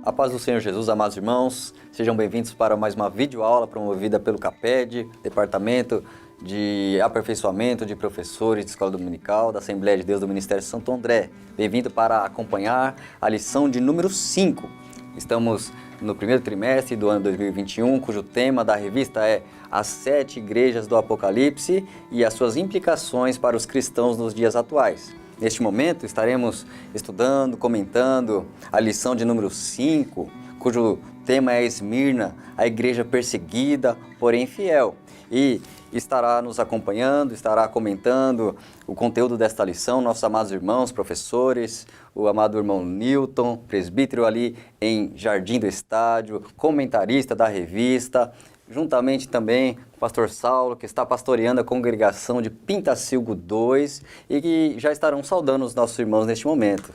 A paz do Senhor Jesus, amados irmãos, sejam bem-vindos para mais uma videoaula promovida pelo CAPED, Departamento de Aperfeiçoamento de Professores de Escola Dominical da Assembleia de Deus do Ministério Santo André. Bem-vindo para acompanhar a lição de número 5. Estamos no primeiro trimestre do ano 2021, cujo tema da revista é As 7 Igrejas do Apocalipse e as suas implicações para os cristãos nos dias atuais. Neste momento estaremos estudando, comentando a lição de número 5, cujo tema é Esmirna, a igreja perseguida, porém fiel. E estará nos acompanhando, estará comentando o conteúdo desta lição, nossos amados irmãos, professores, o amado irmão Newton, presbítero ali em Jardim do Estádio, comentarista da revista, juntamente também com o pastor Saulo, que está pastoreando a congregação de Pintacilgo 2 e que já estarão saudando os nossos irmãos neste momento.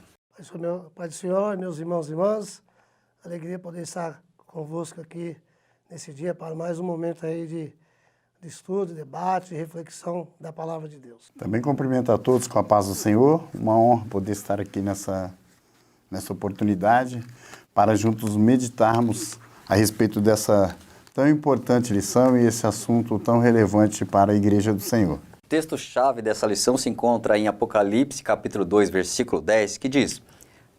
Pai do Senhor, meus irmãos e irmãs, alegria poder estar convosco aqui nesse dia para mais um momento aí de estudo, debate e reflexão da Palavra de Deus. Também cumprimento a todos com a paz do Senhor, uma honra poder estar aqui nessa oportunidade para juntos meditarmos a respeito dessa tão importante lição e esse assunto tão relevante para a Igreja do Senhor. O texto-chave dessa lição se encontra em Apocalipse, capítulo 2, versículo 10, que diz: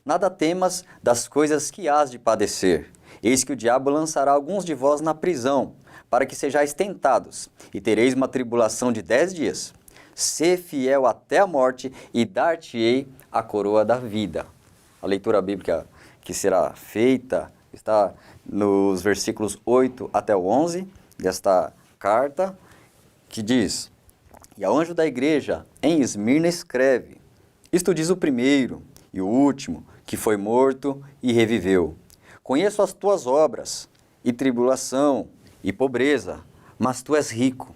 Nada temas das coisas que hás de padecer. Eis que o diabo lançará alguns de vós na prisão, para que sejais tentados, e tereis uma tribulação de 10 dias. Sê fiel até a morte, e dar-te-ei a coroa da vida. A leitura bíblica que será feita está nos versículos 8 até o 11 desta carta, que diz: E ao anjo da igreja em Esmirna escreve: Isto diz o primeiro e o último, que foi morto e reviveu. Conheço as tuas obras, e tribulação, e pobreza, mas tu és rico.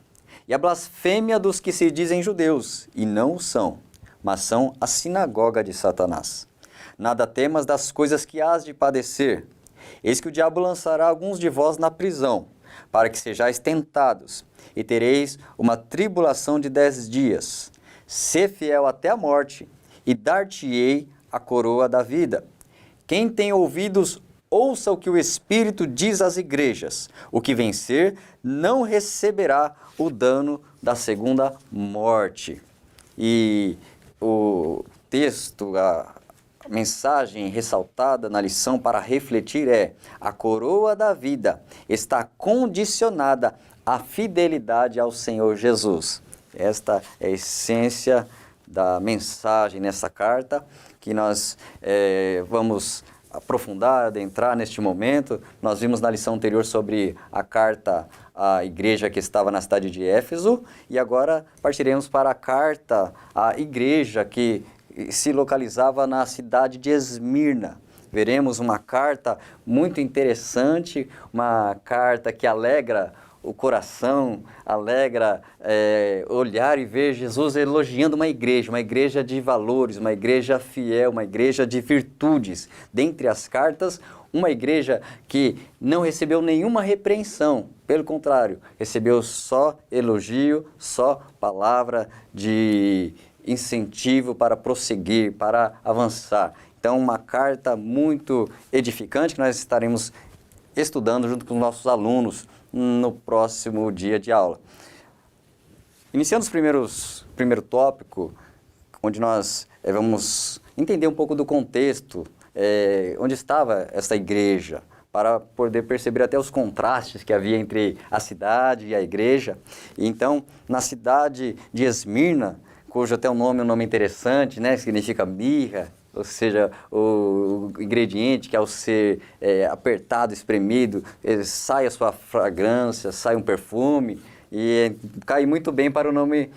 E a blasfêmia dos que se dizem judeus, e não o são, mas são a sinagoga de Satanás. Nada temas das coisas que hás de padecer. Eis que o diabo lançará alguns de vós na prisão, para que sejais tentados, e tereis uma tribulação de 10 dias. Sê fiel até a morte, e dar-te-ei a coroa da vida. Quem tem ouvidos, ouça o que o Espírito diz às igrejas. O que vencer não receberá o dano da segunda morte. E o texto, a mensagem ressaltada na lição para refletir é: a coroa da vida está condicionada à fidelidade ao Senhor Jesus. Esta é a essência da mensagem nessa carta, que nós vamos aprofundar, adentrar neste momento. Nós vimos na lição anterior sobre a carta à igreja que estava na cidade de Éfeso, e agora partiremos para a carta à igreja que se localizava na cidade de Esmirna. Veremos uma carta muito interessante, uma carta que alegra o coração, alegra olhar e ver Jesus elogiando uma igreja de valores, uma igreja fiel, uma igreja de virtudes. Dentre as cartas, uma igreja que não recebeu nenhuma repreensão, pelo contrário, recebeu só elogio, só palavra de incentivo para prosseguir, para avançar. Então, uma carta muito edificante que nós estaremos estudando junto com os nossos alunos no próximo dia de aula. Iniciando o primeiro tópico, onde nós vamos entender um pouco do contexto, onde estava essa igreja, para poder perceber até os contrastes que havia entre a cidade e a igreja. E então, na cidade de Esmirna, cujo até o nome é um nome interessante, né? Significa mirra, ou seja, o ingrediente que ao ser apertado, espremido, sai a sua fragrância, sai um perfume, e cai muito bem para o nome,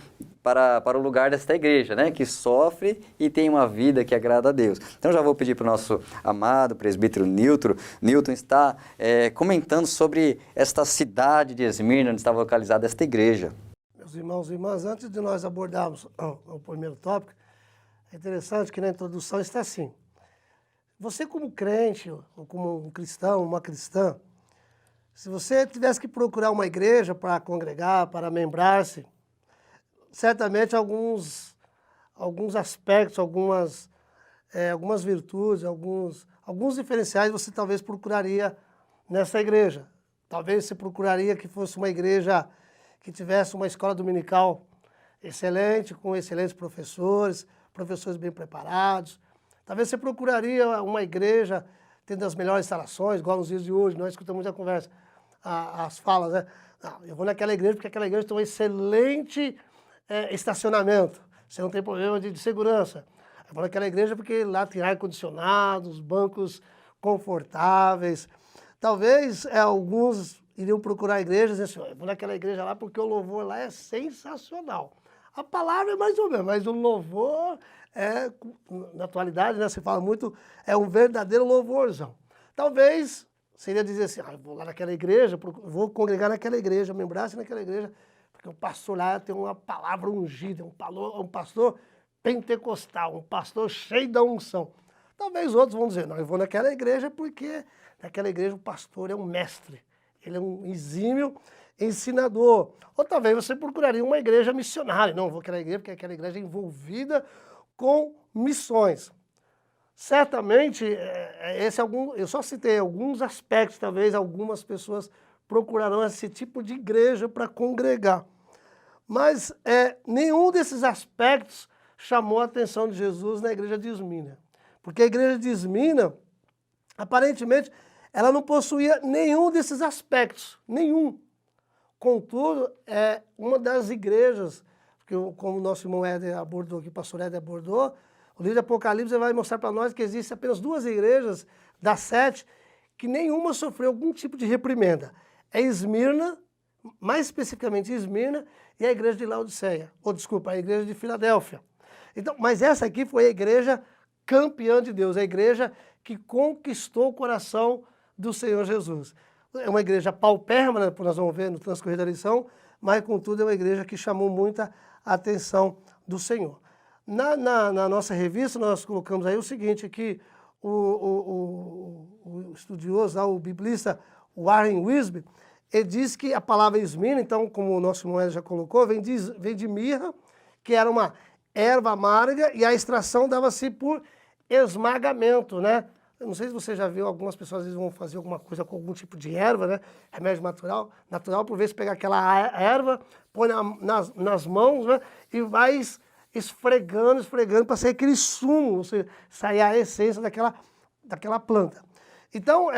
para o lugar desta igreja, né? Que sofre e tem uma vida que agrada a Deus. Então já vou pedir para o nosso amado presbítero Newton estar comentando sobre esta cidade de Esmirna, onde estava localizada esta igreja. Meus irmãos e irmãs, antes de nós abordarmos o primeiro tópico, é interessante que na introdução está assim: você como crente, ou como um cristão, uma cristã, se você tivesse que procurar uma igreja para congregar, para membrar-se, certamente alguns aspectos, algumas algumas virtudes, alguns diferenciais você talvez procuraria nessa igreja. Talvez você procuraria que fosse uma igreja que tivesse uma escola dominical excelente, com excelentes professores, professores bem preparados. Talvez você procuraria uma igreja tendo as melhores instalações, igual nos dias de hoje, nós escutamos muita conversa, as falas, né? Não, eu vou naquela igreja porque aquela igreja tem um excelente estacionamento, você não tem problema de segurança. Eu vou naquela igreja porque lá tem ar-condicionado, os bancos confortáveis. Talvez alguns iriam procurar igrejas e dizer assim, eu vou naquela igreja lá porque o louvor lá é sensacional. A palavra é mais ou menos, mas o louvor na atualidade, né, se fala muito, é um verdadeiro louvorzão. Talvez seria dizer assim, eu vou lá naquela igreja, vou congregar naquela igreja, membrar-se naquela igreja, porque o pastor lá tem uma palavra ungida, um pastor pentecostal, um pastor cheio da unção. Talvez outros vão dizer, não, eu vou naquela igreja porque naquela igreja o pastor é um mestre, ele é um exímio ensinador. Ou talvez você procuraria uma igreja missionária. Não, eu vou naquela igreja porque aquela igreja é envolvida com missões. Certamente, eu só citei alguns aspectos, talvez algumas pessoas procurarão esse tipo de igreja para congregar. Mas nenhum desses aspectos chamou a atenção de Jesus na igreja de Esmirna. Porque a igreja de Esmirna, aparentemente, ela não possuía nenhum desses aspectos, nenhum. Contudo, é uma das igrejas, que como o nosso irmão Éder abordou aqui, o pastor Éder abordou, o livro de Apocalipse vai mostrar para nós que existem apenas 2 igrejas das 7 que nenhuma sofreu algum tipo de reprimenda. É Esmirna, mais especificamente Esmirna, e a igreja de Laodiceia, a igreja de Filadélfia. Então, mas essa aqui foi a igreja campeã de Deus, a igreja que conquistou o coração do Senhor Jesus. É uma igreja paupérrima, né, nós vamos ver no transcorrer da lição, mas, contudo, é uma igreja que chamou muita atenção do Senhor. Na nossa revista, nós colocamos aí o seguinte, que o estudioso, o biblista Warren Wiersbe, ele diz que a palavra Esmirna, então, como o nosso irmão já colocou, vem de mirra, que era uma erva amarga, e a extração dava-se por esmagamento, né? Eu não sei se você já viu, algumas pessoas às vezes vão fazer alguma coisa com algum tipo de erva, né? Remédio natural, por vezes pegar aquela erva, põe nas mãos, né? E vai esfregando para sair aquele sumo, ou seja, sair a essência daquela planta. Então,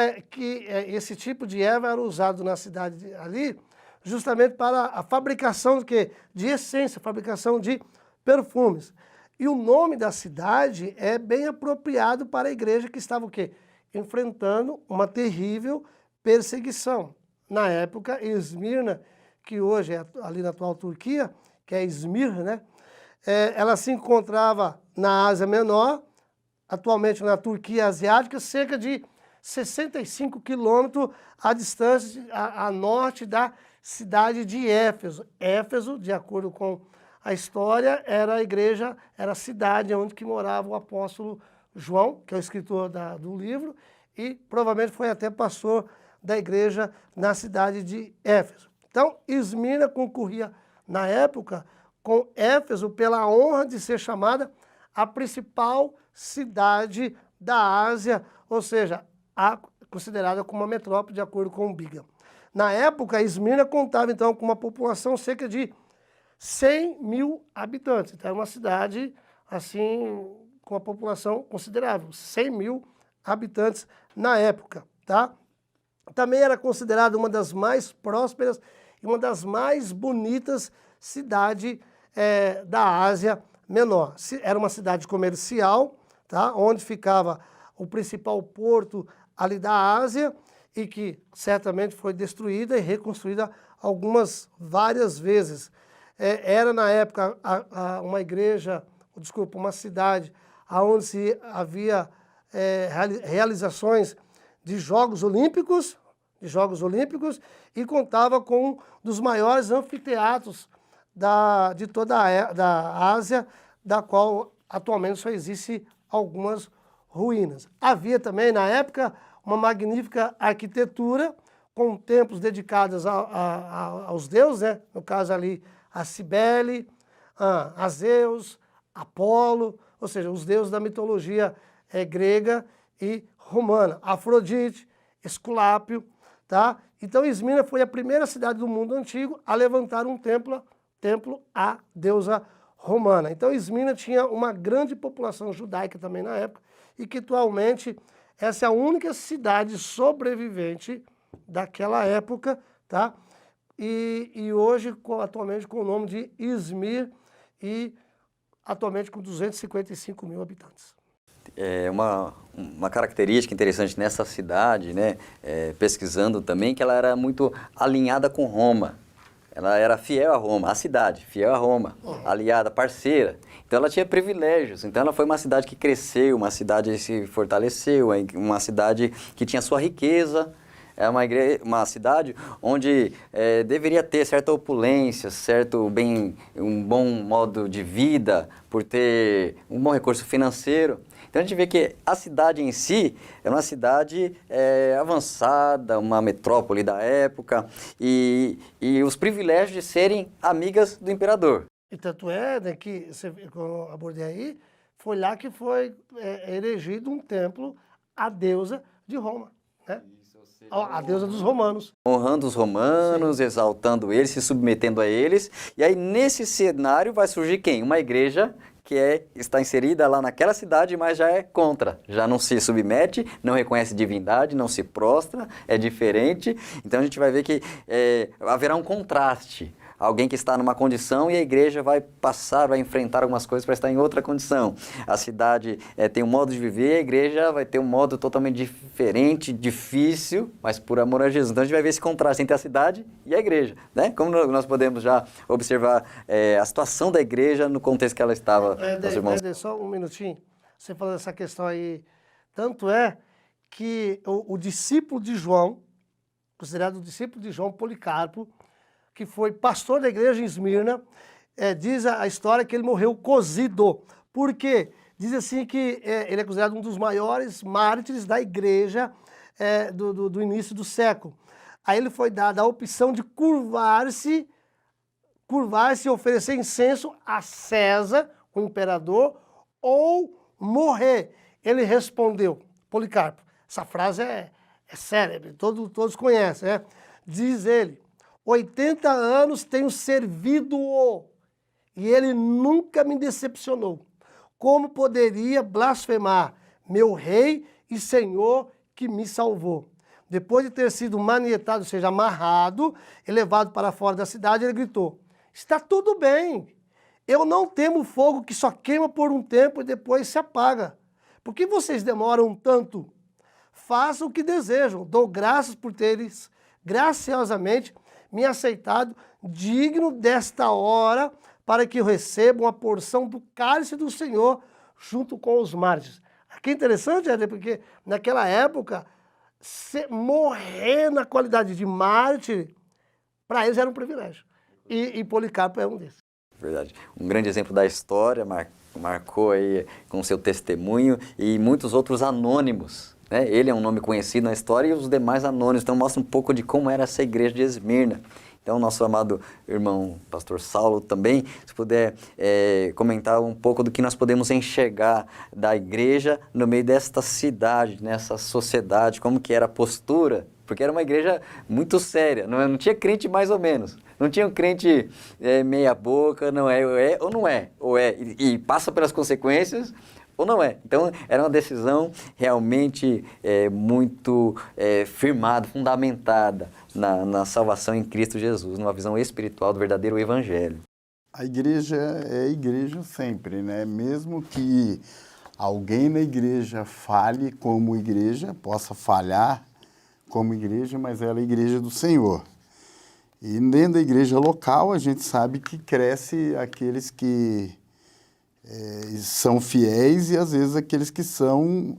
esse tipo de erva era usado na cidade ali, justamente para a fabricação de quê? De essência, fabricação de perfumes. E o nome da cidade é bem apropriado para a igreja que estava o quê? Enfrentando uma terrível perseguição. Na época, Esmirna, que hoje é ali na atual Turquia, que é Izmir, né? Ela se encontrava na Ásia Menor, atualmente na Turquia Asiática, cerca de 65 quilômetros à distância, a norte da cidade de Éfeso. Éfeso, de acordo com a história, era a igreja, era a cidade onde que morava o apóstolo João, que é o escritor do livro, e provavelmente foi até pastor da igreja na cidade de Éfeso. Então, Esmirna concorria, na época, com Éfeso pela honra de ser chamada a principal cidade da Ásia, ou seja, considerada como uma metrópole, de acordo com o Biga. Na época, Esmirna contava, então, com uma população cerca de 100 mil habitantes. Então, é uma cidade, assim, com uma população considerável, 100 mil habitantes na época, tá? Também era considerada uma das mais prósperas e uma das mais bonitas cidades da Ásia Menor. Era uma cidade comercial, tá? Onde ficava o principal porto ali da Ásia e que certamente foi destruída e reconstruída várias vezes. Era na época uma cidade onde havia realizações de Jogos Olímpicos e contava com um dos maiores anfiteatros de toda a Ásia, da qual atualmente só existe algumas ruínas. Havia também, na época, uma magnífica arquitetura, com templos dedicados aos deuses, né? No caso ali, a Cibele, a Zeus, Apolo, ou seja, os deuses da mitologia grega e romana. Afrodite, Esculápio, tá? Então Esmirna foi a primeira cidade do mundo antigo a levantar um templo à deusa romana. Então Esmirna tinha uma grande população judaica também na época e que atualmente essa é a única cidade sobrevivente daquela época, tá? E hoje, atualmente, com o nome de Izmir e atualmente com 255 mil habitantes. É uma característica interessante nessa cidade, né, pesquisando também, que ela era muito alinhada com Roma. Ela era fiel a Roma, a cidade, fiel a Roma, aliada, parceira. Então ela tinha privilégios. Então ela foi uma cidade que cresceu, uma cidade que se fortaleceu, uma cidade que tinha sua riqueza. É uma cidade onde deveria ter certa opulência, um bom modo de vida, por ter um bom recurso financeiro. Então a gente vê que a cidade em si é uma cidade avançada, uma metrópole da época e os privilégios de serem amigas do imperador. E tanto é, né, que eu abordei aí, foi lá que foi erigido um templo à deusa de Roma, né? A deusa dos romanos. Honrando os romanos, sim, exaltando eles, se submetendo a eles. E aí, nesse cenário, vai surgir quem? Uma igreja que está inserida lá naquela cidade, mas já é contra. Já não se submete, não reconhece divindade, não se prostra, é diferente. Então, a gente vai ver que haverá um contraste. Alguém que está numa condição e a igreja vai enfrentar algumas coisas para estar em outra condição. A cidade tem um modo de viver, a igreja vai ter um modo totalmente diferente, difícil, mas por amor a Jesus. Então a gente vai ver esse contraste entre a cidade e a igreja, né? Como nós podemos já observar a situação da igreja no contexto que ela estava. Só um minutinho, você falando essa questão aí, tanto é que o discípulo de João, considerado o discípulo de João, Policarpo, que foi pastor da igreja em Esmirna, diz a história que ele morreu cozido. Por quê? Diz assim que ele é considerado um dos maiores mártires da igreja do início do século. Aí ele foi dada a opção de curvar-se e oferecer incenso a César, o imperador, ou morrer. Ele respondeu, Policarpo, essa frase é célebre, todos conhecem, né? Diz ele, 80 anos tenho servido-o e ele nunca me decepcionou. Como poderia blasfemar meu rei e senhor que me salvou? Depois de ter sido manietado, ou seja, amarrado e levado para fora da cidade, ele gritou, está tudo bem, eu não temo fogo que só queima por um tempo e depois se apaga. Por que vocês demoram tanto? Façam o que desejam, dou graças por teres graciosamente me aceitado, digno desta hora, para que eu receba uma porção do cálice do Senhor junto com os mártires. Aqui é interessante, porque naquela época, morrer na qualidade de mártir, para eles era um privilégio. E Policarpo é um desses. Verdade. Um grande exemplo da história, marcou aí com seu testemunho e muitos outros anônimos. Ele é um nome conhecido na história e os demais anônimos. Então mostra um pouco de como era essa igreja de Esmirna. Então nosso amado irmão pastor Saulo também, se puder comentar um pouco do que nós podemos enxergar da igreja no meio desta cidade, nessa sociedade, como que era a postura, porque era uma igreja muito séria, não tinha crente mais ou menos. Não tinha um crente meia boca, não é ou não é, e passa pelas consequências, ou não é. Então, era uma decisão realmente muito firmada, fundamentada na salvação em Cristo Jesus, numa visão espiritual do verdadeiro evangelho. A igreja é igreja sempre, né? Mesmo que alguém na igreja fale como igreja, possa falhar como igreja, mas ela é a igreja do Senhor. E dentro da igreja local, a gente sabe que cresce aqueles que são fiéis e às vezes aqueles que são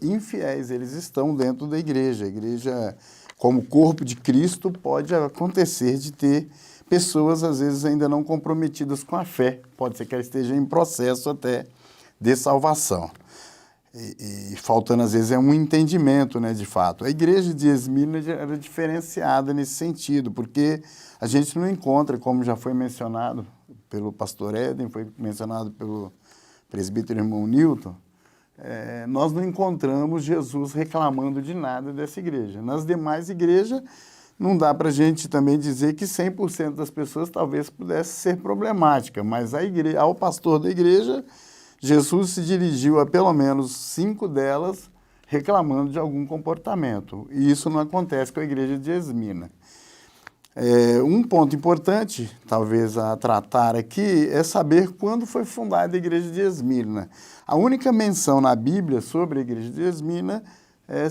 infiéis, eles estão dentro da igreja. A igreja, como corpo de Cristo, pode acontecer de ter pessoas às vezes ainda não comprometidas com a fé. Pode ser que ela esteja em processo até de salvação. E faltando às vezes um entendimento, né, de fato. A igreja de Esmirna era diferenciada nesse sentido, porque a gente não encontra, como já foi mencionado pelo pastor Éden, foi mencionado presbítero irmão Newton, nós não encontramos Jesus reclamando de nada dessa igreja. Nas demais igrejas, não dá para a gente também dizer que 100% das pessoas talvez pudesse ser problemática, mas ao pastor da igreja, Jesus se dirigiu a pelo menos 5 delas reclamando de algum comportamento. E isso não acontece com a igreja de Esmina. Um ponto importante, talvez a tratar aqui, é saber quando foi fundada a igreja de Esmina. A única menção na Bíblia sobre a igreja de Esmina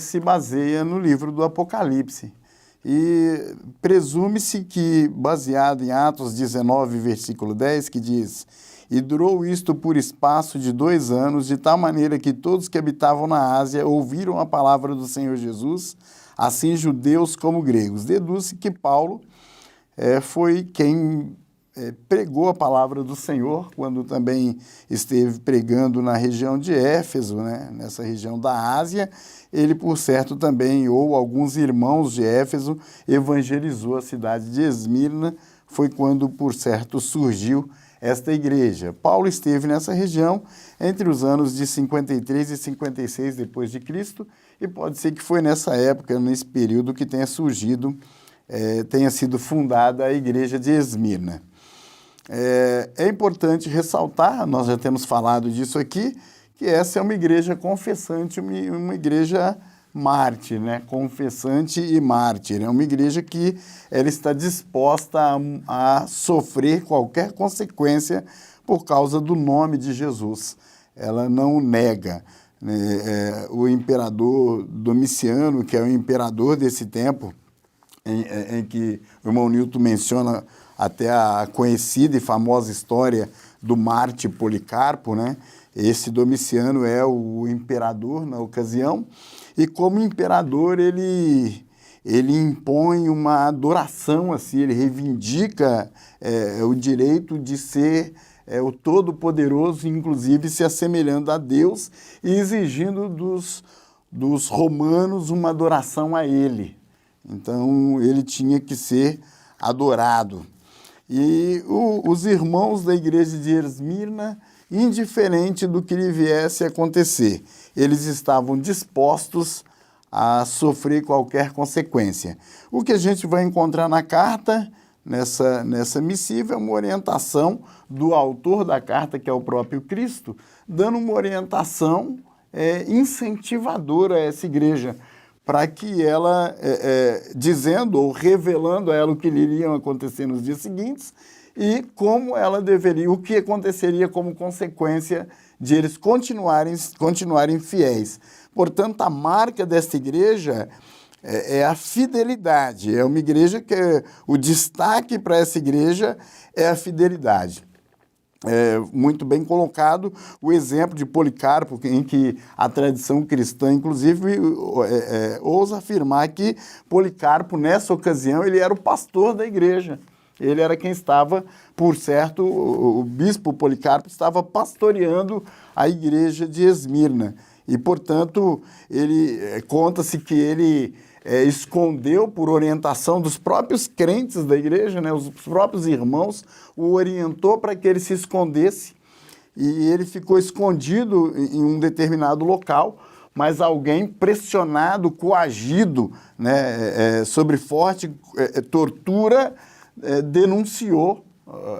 se baseia no livro do Apocalipse. E presume-se que, baseado em Atos 19, versículo 10, que diz: "E durou isto por espaço de 2 anos, de tal maneira que todos que habitavam na Ásia ouviram a palavra do Senhor Jesus, assim judeus como gregos." Deduz-se que Paulo foi quem pregou a palavra do Senhor, quando também esteve pregando na região de Éfeso, né? Nessa região da Ásia. Ele, por certo, também, ou alguns irmãos de Éfeso, evangelizou a cidade de Esmirna. Foi quando, por certo, surgiu esta igreja. Paulo esteve nessa região entre os anos de 53 e 56 depois de Cristo, e pode ser que foi nessa época, nesse período, que tenha surgido, tenha sido fundada a igreja de Esmirna. É importante ressaltar, nós já temos falado disso aqui, que essa é uma igreja confessante, uma igreja mártir, né? Confessante e mártir. É uma igreja que ela está disposta a sofrer qualquer consequência por causa do nome de Jesus. Ela não nega. O imperador Domiciano, que é o imperador desse tempo, em que o irmão Newton menciona até a conhecida e famosa história do Marte Policarpo, né? Esse Domiciano é o imperador na ocasião, e como imperador ele impõe uma adoração, assim, ele reivindica o direito de ser o Todo-Poderoso, inclusive se assemelhando a Deus e exigindo dos romanos uma adoração a ele. Então, ele tinha que ser adorado. E os irmãos da igreja de Esmirna, indiferente do que lhe viesse a acontecer, eles estavam dispostos a sofrer qualquer consequência. O que a gente vai encontrar na carta, nessa missiva, é uma orientação do autor da carta, que é o próprio Cristo, dando uma orientação incentivadora a essa igreja, para que ela, dizendo ou revelando a ela o que lhe iriam acontecer nos dias seguintes e como ela deveria, o que aconteceria como consequência de eles continuarem fiéis. Portanto, a marca desta igreja é a fidelidade. É uma igreja que o destaque para essa igreja é a fidelidade. Muito bem colocado o exemplo de Policarpo, em que a tradição cristã, inclusive, ousa afirmar que Policarpo, nessa ocasião, ele era o pastor da igreja. Ele era quem estava, por certo, o bispo Policarpo estava pastoreando a igreja de Esmirna. E, portanto, conta-se que ele escondeu, por orientação dos próprios crentes da igreja, né, os próprios irmãos, o orientou para que ele se escondesse, e ele ficou escondido em um determinado local, mas alguém pressionado, coagido, né, sobre forte tortura, denunciou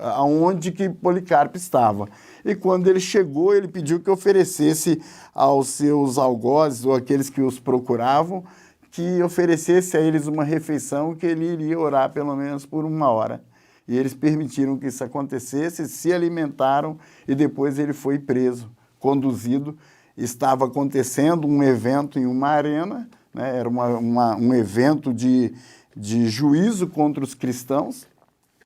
aonde que Policarpo estava. E quando ele chegou, ele pediu que oferecesse aos seus algozes, ou aqueles que os procuravam, que oferecesse a eles uma refeição, que ele iria orar pelo menos por 1 hora. E eles permitiram que isso acontecesse, se alimentaram, e depois ele foi preso, conduzido. Estava acontecendo um evento em uma arena, né? Era um evento de juízo contra os cristãos,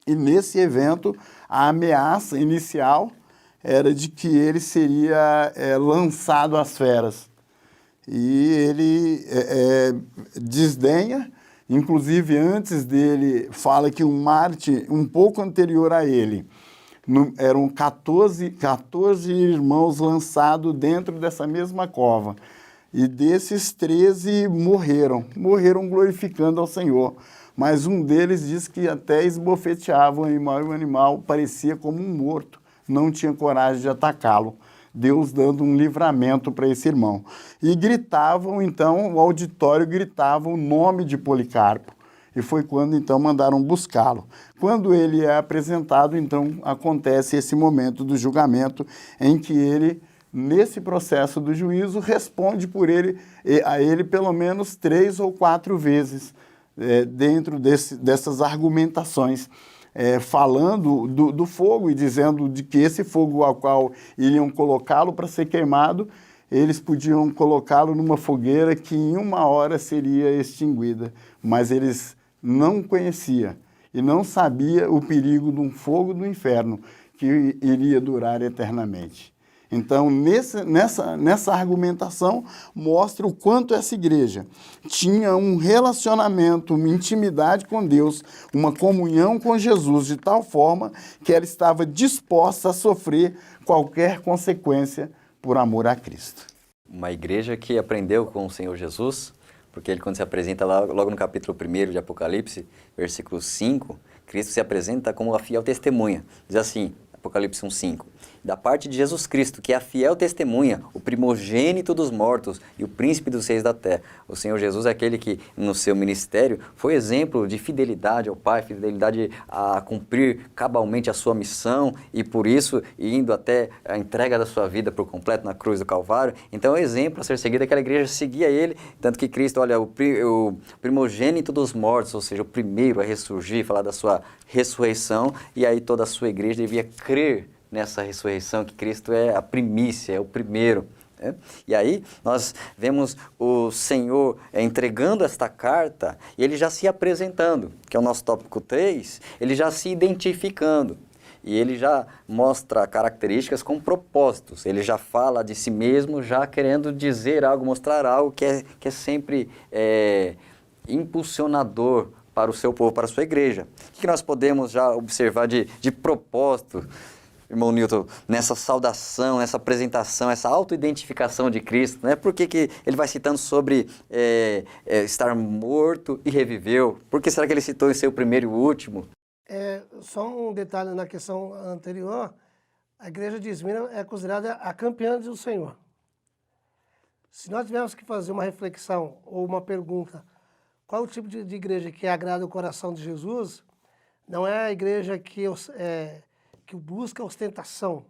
e nesse evento a ameaça inicial era de que ele seria lançado às feras. E ele desdenha, inclusive antes dele, fala que um Marte um pouco anterior a ele, eram 14 irmãos lançados dentro dessa mesma cova. E desses 13 morreram glorificando ao Senhor. Mas um deles diz que até esbofeteava o animal, e o animal parecia como um morto, não tinha coragem de atacá-lo. Deus dando um livramento para esse irmão. E gritavam, então, o auditório gritava o nome de Policarpo. E foi quando, então, mandaram buscá-lo. Quando ele é apresentado, então, acontece esse momento do julgamento em que ele, nesse processo do juízo, responde a ele pelo menos 3 ou 4 vezes dentro dessas argumentações, falando do fogo e dizendo de que esse fogo ao qual iriam colocá-lo para ser queimado, eles podiam colocá-lo numa fogueira que em 1 hora seria extinguida, mas eles não conhecia e não sabia o perigo de um fogo do inferno que iria durar eternamente. Então, nessa argumentação, mostra o quanto essa igreja tinha um relacionamento, uma intimidade com Deus, uma comunhão com Jesus, de tal forma que ela estava disposta a sofrer qualquer consequência por amor a Cristo. Uma igreja que aprendeu com o Senhor Jesus, porque ele, quando se apresenta lá, logo no capítulo 1 de Apocalipse, versículo 5, Cristo se apresenta como a fiel testemunha. Diz assim, Apocalipse 1:5, da parte de Jesus Cristo, que é a fiel testemunha, o primogênito dos mortos e o príncipe dos reis da terra. O Senhor Jesus é aquele que, no seu ministério, foi exemplo de fidelidade ao Pai, fidelidade a cumprir cabalmente a sua missão e, por isso, indo até a entrega da sua vida por completo na cruz do Calvário. Então, é um exemplo a ser seguido, aquela igreja seguia ele, tanto que Cristo, olha, o primogênito dos mortos, ou seja, o primeiro a ressurgir, falar da sua ressurreição, e aí toda a sua igreja devia crer nessa ressurreição, que Cristo é a primícia, é o primeiro. Né? E aí nós vemos o Senhor entregando esta carta e ele já se apresentando, que é o nosso tópico 3, ele já se identificando. E ele já mostra características com propósitos, ele já fala de si mesmo, já querendo dizer algo, mostrar algo que é sempre impulsionador para o seu povo, para a sua igreja. O que nós podemos já observar de propósito, irmão Newton, nessa saudação, nessa apresentação, essa autoidentificação de Cristo, né? Por que ele vai citando sobre estar morto e reviveu? Por que será que ele citou em ser o primeiro e o último? Só um detalhe na questão anterior, a igreja de Esmirna é considerada a campeã do Senhor. Se nós tivermos que fazer uma reflexão ou uma pergunta, qual é o tipo de igreja que agrada o coração de Jesus, não é a igreja que busca ostentação,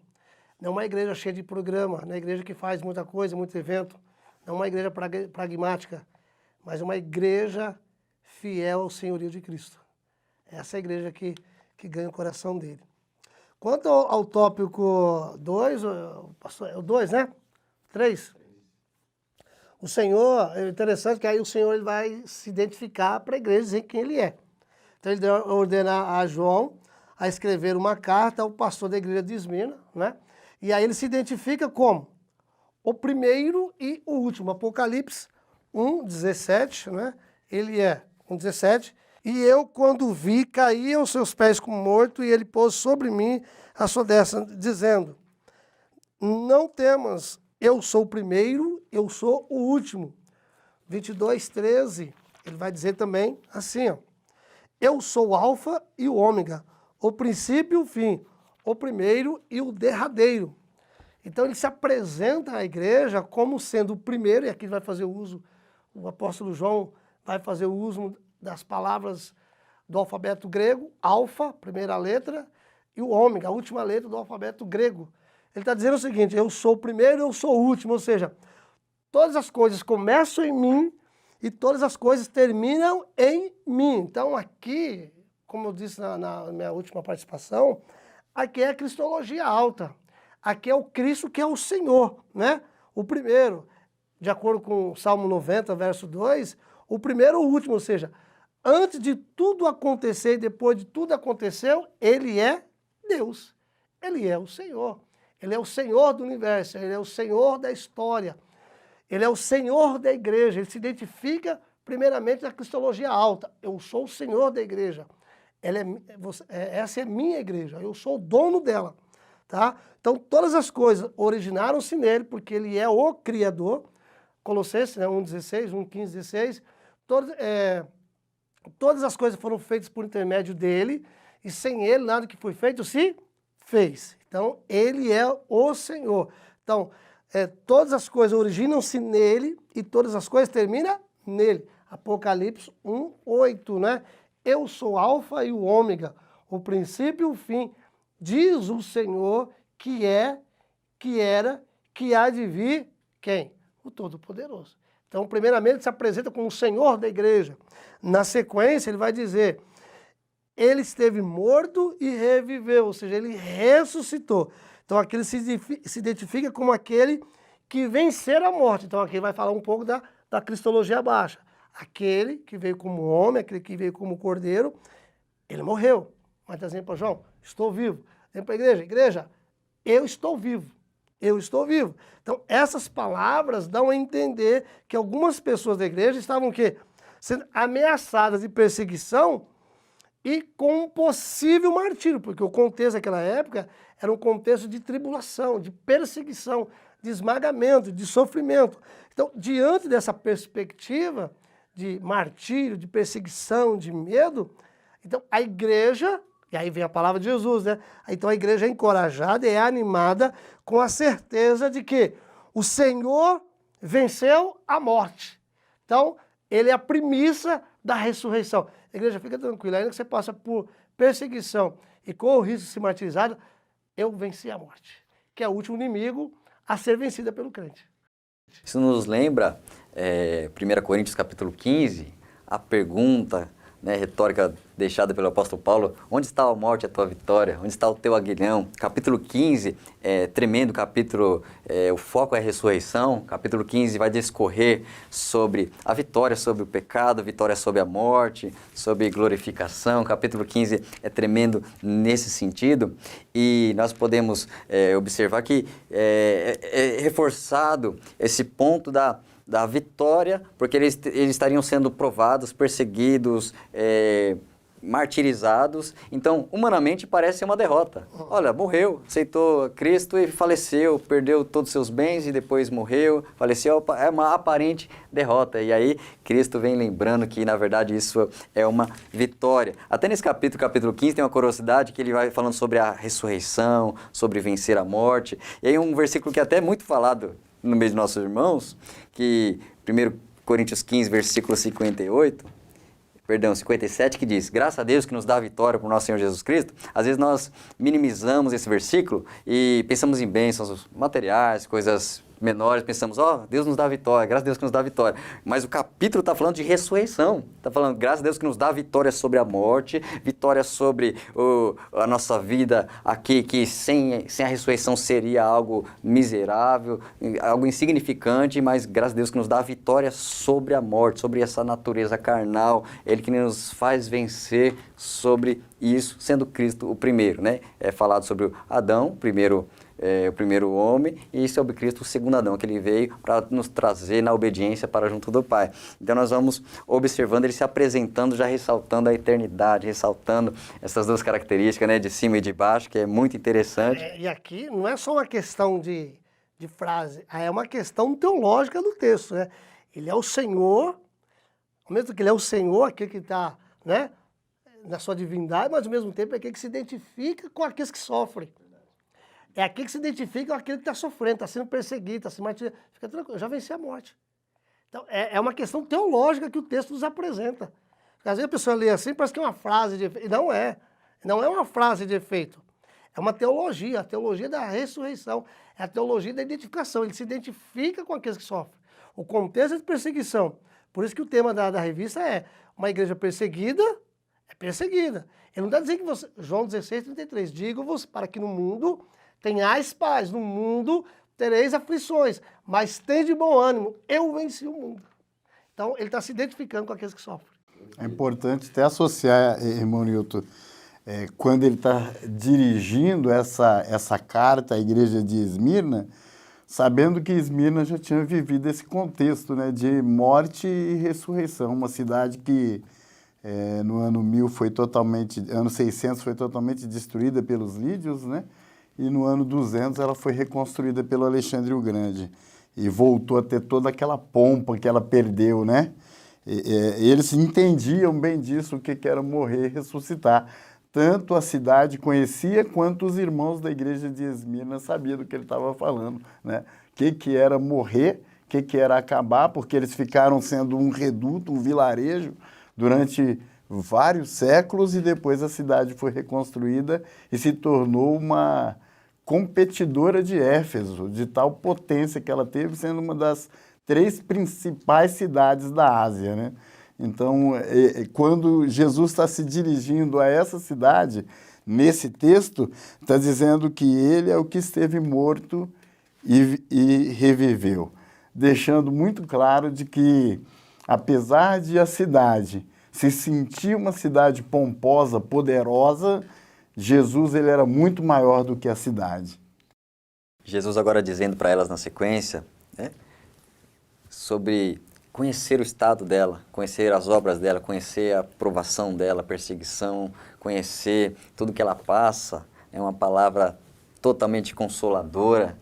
não é uma igreja cheia de programa, não é uma igreja que faz muita coisa, muito evento, não é uma igreja pragmática, mas uma igreja fiel ao senhorio de Cristo. Essa é a igreja que ganha o coração dele. Quanto ao tópico 2, é o 2, né? 3. O Senhor, é interessante que aí o Senhor ele vai se identificar para a igreja, dizer quem ele é. Então ele ordena a João a escrever uma carta ao pastor da igreja de Esmirna, né? E aí ele se identifica como o primeiro e o último. Apocalipse 1:17, né? Ele é 1:17. E eu, quando vi, caí aos seus pés como morto, e ele pôs sobre mim a sua destra, dizendo, não temas, eu sou o primeiro, eu sou o último. 22:13, ele vai dizer também assim, ó, eu sou o alfa e o ômega, o princípio e o fim, o primeiro e o derradeiro. Então ele se apresenta à igreja como sendo o primeiro, e aqui vai fazer uso, o apóstolo João vai fazer o uso das palavras do alfabeto grego, alfa, primeira letra, e o ômega, a última letra do alfabeto grego. Ele está dizendo o seguinte, eu sou o primeiro, eu sou o último, ou seja, todas as coisas começam em mim e todas as coisas terminam em mim. Então aqui, como eu disse na minha última participação, aqui é a cristologia alta. Aqui é o Cristo que é o Senhor, né? O primeiro, de acordo com o Salmo 90, verso 2, o primeiro ou o último, ou seja, antes de tudo acontecer e depois de tudo aconteceu, ele é Deus. Ele é o Senhor. Ele é o Senhor do universo, ele é o Senhor da história. Ele é o Senhor da igreja. Ele se identifica primeiramente na cristologia alta. Eu sou o Senhor da igreja. Essa é minha igreja. Eu sou o dono dela. Tá? Então, todas as coisas originaram-se nele, porque ele é o Criador. Colossenses, né, 1:16, 1:15, 16. Todas as coisas foram feitas por intermédio dele, e sem ele nada que foi feito se fez. Então, ele é o Senhor. Então, todas as coisas originam-se nele e todas as coisas terminam nele. Apocalipse 1:8, né? Eu sou o alfa e o ômega, o princípio e o fim, diz o Senhor que é, que era, que há de vir, quem? O Todo-Poderoso. Então, primeiramente, ele se apresenta como o Senhor da igreja. Na sequência, ele vai dizer, ele esteve morto e reviveu, ou seja, ele ressuscitou. Então, aqui ele se identifica como aquele que vencer a morte. Então, aqui ele vai falar um pouco da cristologia baixa. Aquele que veio como homem, aquele que veio como cordeiro, ele morreu. Mas está dizendo para João, estou vivo. Vem para a igreja, igreja, eu estou vivo. Eu estou vivo. Então, essas palavras dão a entender que algumas pessoas da igreja estavam o quê? Sendo ameaçadas de perseguição e com um possível martírio, porque o contexto daquela época era um contexto de tribulação, de perseguição, de esmagamento, de sofrimento. Então, diante dessa perspectiva de martírio, de perseguição, de medo, então a igreja, e aí vem a palavra de Jesus, né? Então a igreja é encorajada e é animada com a certeza de que o Senhor venceu a morte. Então, ele é a premissa da ressurreição. A igreja, fica tranquila, ainda que você passa por perseguição e corra o risco de ser martirizado, eu venci a morte, que é o último inimigo a ser vencida pelo crente. Isso nos lembra, 1 Coríntios capítulo 15, a pergunta, né, retórica deixada pelo apóstolo Paulo, onde está a morte, a tua vitória? Onde está o teu aguilhão? Capítulo 15, tremendo capítulo, o foco é a ressurreição. Capítulo 15 vai discorrer sobre a vitória sobre o pecado, vitória sobre a morte, sobre glorificação. Capítulo 15 é tremendo nesse sentido. E nós podemos observar que é reforçado esse ponto da vitória, porque eles estariam sendo provados, perseguidos, martirizados. Então, humanamente, parece uma derrota. Olha, morreu, aceitou Cristo e faleceu, perdeu todos os seus bens e depois morreu, faleceu, é uma aparente derrota. E aí, Cristo vem lembrando que, na verdade, isso é uma vitória. Até nesse capítulo 15, tem uma curiosidade que ele vai falando sobre a ressurreição, sobre vencer a morte. E aí, um versículo que até é muito falado no meio de nossos irmãos, que 1 Coríntios 15, versículo 57, que diz, graças a Deus que nos dá a vitória por nosso Senhor Jesus Cristo. Às vezes nós minimizamos esse versículo e pensamos em bênçãos materiais, coisas menores, pensamos, Deus nos dá a vitória, graças a Deus que nos dá a vitória. Mas o capítulo está falando de ressurreição, está falando, graças a Deus que nos dá a vitória sobre a morte, vitória sobre a nossa vida aqui, que sem a ressurreição seria algo miserável, algo insignificante, mas graças a Deus que nos dá a vitória sobre a morte, sobre essa natureza carnal, Ele que nos faz vencer sobre isso, sendo Cristo o primeiro, né? É falado sobre o Adão, o primeiro homem, e sobre Cristo, o segundo Adão, que ele veio para nos trazer na obediência para junto do Pai. Então nós vamos observando ele se apresentando, já ressaltando a eternidade, ressaltando essas duas características, né, de cima e de baixo, que é muito interessante. E aqui não é só uma questão de frase, é uma questão teológica do texto, né? Ele é o Senhor, ao mesmo tempo que ele é o Senhor, aquele que está, né, na sua divindade, mas ao mesmo tempo é aquele que se identifica com aqueles que sofrem. É aquele que se identifica com aquele que está sofrendo, está sendo perseguido, está se martirizando. Fica tranquilo, eu já venci a morte. Então, é uma questão teológica que o texto nos apresenta. Porque, às vezes a pessoa lê assim, parece que é uma frase de efeito. Não é. Não é uma frase de efeito. É uma teologia, a teologia da ressurreição. É a teologia da identificação. Ele se identifica com aqueles que sofrem. O contexto é de perseguição. Por isso que o tema da revista é uma igreja perseguida, é perseguida. Ele não está dizendo que você... João 16:33, digo-vos para que no mundo... tenhais paz, no mundo tereis aflições, mas tende bom ânimo, eu venci o mundo. Então, ele está se identificando com aqueles que sofrem. É importante até associar, irmão Nilton, quando ele está dirigindo essa carta à igreja de Esmirna, sabendo que Esmirna já tinha vivido esse contexto, né, de morte e ressurreição, uma cidade que no ano 600 foi totalmente destruída pelos lídios, né? E no ano 200 ela foi reconstruída pelo Alexandre o Grande e voltou a ter toda aquela pompa que ela perdeu, né? Eles entendiam bem disso, o que era morrer e ressuscitar. tanto a cidade conhecia, quanto os irmãos da igreja de Esmirna sabiam do que ele estava falando, né? Que era morrer, que era acabar, porque eles ficaram sendo um reduto, um vilarejo, durante vários séculos, e depois a cidade foi reconstruída e se tornou uma competidora de Éfeso, de tal potência que ela teve, sendo uma das 3 principais cidades da Ásia, né? Então, quando Jesus está se dirigindo a essa cidade, nesse texto, está dizendo que ele é o que esteve morto e reviveu, deixando muito claro de que, apesar de a cidade se sentir uma cidade pomposa, poderosa, Jesus ele era muito maior do que a cidade. Jesus agora dizendo para elas na sequência, né, sobre conhecer o estado dela, conhecer as obras dela, conhecer a provação dela, a perseguição, conhecer tudo que ela passa. É uma palavra totalmente consoladora,